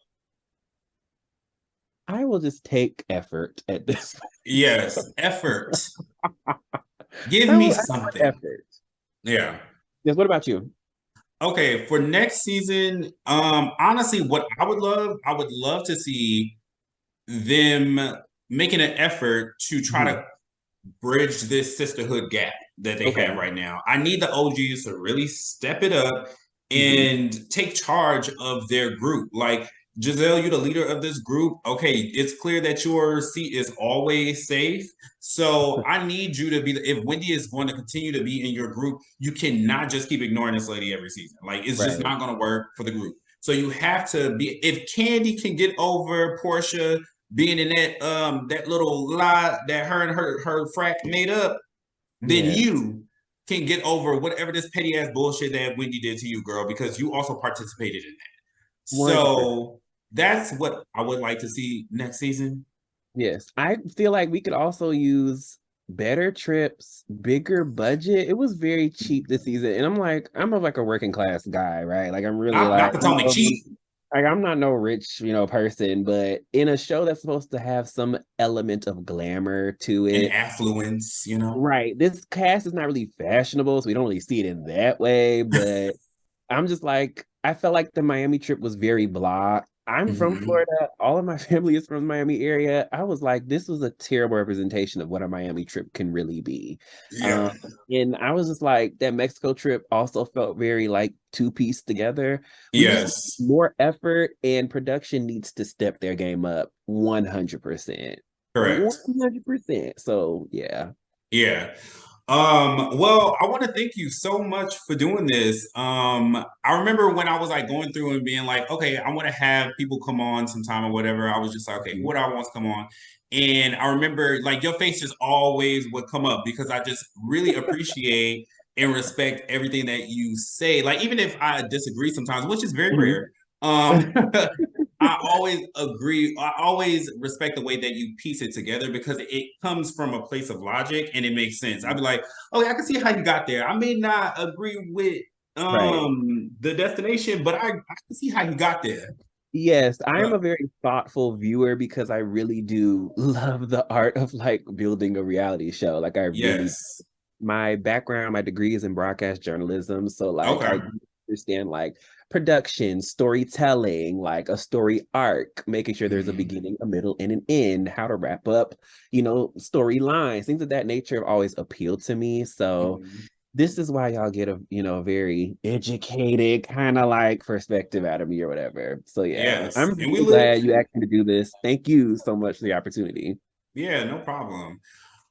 S2: I will just take effort at this point.
S3: Yes. Effort. Give
S2: I
S3: me
S2: want
S3: something.
S2: effort.
S3: Yeah.
S2: Yes, what about you?
S3: Okay. For next season, honestly, what I would love to see them making an effort to try
S2: Mhm.
S3: to bridge this sisterhood gap that they
S2: Okay.
S3: have right now. I need the OGs to really step it up
S2: Mhm.
S3: and take charge of their group. Like, Giselle, you're the leader of this group. Okay, it's clear that your seat is always safe. So I need you to be if Wendy is going to continue to be in your group, you cannot just keep ignoring this lady every season. Like, it's just
S2: Right.
S3: not going to work for the group. So you have to be, if Candy can get over Portia being in that little lie that her and her frat made up, then
S2: Yeah.
S3: you can get over whatever this petty ass bullshit that Wendy did to you, girl, because you also participated in that.
S2: 100%.
S3: So that's what I would like to see next season.
S2: Yes. I feel like we could also use better trips, bigger budget. It was very cheap this season. And I'm like a working class guy, right? Like I'm really
S3: Not
S2: like,
S3: Potomac cheap
S2: like I'm not no rich, person, but in a show that's supposed to have some element of glamour to
S3: and
S2: it.
S3: affluence.
S2: Right. This cast is not really fashionable, so we don't really see it in that way, but I'm just like, I felt like the Miami trip was very blah. I'm from
S3: Mhm.
S2: Florida. All of my family is from the Miami area. I was like, this was a terrible representation of what a Miami trip can really be.
S3: Yeah.
S2: Um, and I was just like, that Mexico trip also felt very like two-piece together. We just
S3: Yes.
S2: more effort and production needs to step their game up 100%.
S3: Correct.
S2: 100%. So yeah.
S3: Yeah. Well, I want to thank you so much for doing this. I remember when I was like going through and being like, okay, I want to have people come on sometime or whatever. I was just like, okay, who do I want to come on? And I remember like your face just always would come up because I just really appreciate and respect everything that you say. Like even if I disagree sometimes, which is very rare, I always agree. I always respect the way that you piece it together because it comes from a place of logic and it makes sense. I'd be like, okay, I can see how you got there. I may not agree with
S2: Right.
S3: the destination, but I can see how you got there.
S2: Yes, I am
S3: Uh,
S2: a very thoughtful viewer because I really do love the art of like building a reality show. Like I really,
S3: yes.
S2: my background, my degree is in broadcast journalism. So like
S3: Okay.
S2: I understand like production, storytelling, like a story arc, making sure there's a
S3: Mhm.
S2: beginning, a middle, and an end, how to wrap up, storylines, things of that nature have always appealed to me. So
S3: Mhm.
S2: this is why y'all get a very educated kind of like perspective out of me or whatever. So yeah,
S3: Yes.
S2: I'm
S3: And we
S2: really
S3: live.
S2: glad you asked me to do this. Thank you so much for the opportunity.
S3: Yeah, no problem.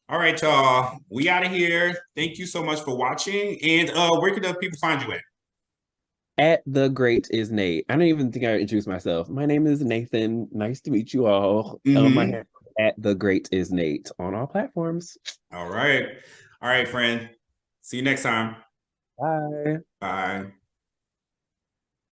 S3: All right, y'all. We out of here. Thank you so much for watching. And where can the people find you at?
S2: At the Great is Nate. I don't even think I introduced myself. My name is Nathan. Nice to meet you all. My
S3: Mm-hmm.
S2: handle at the Great is Nate on all platforms.
S3: All right. All right, friend. See you next time.
S2: Bye.
S3: Bye.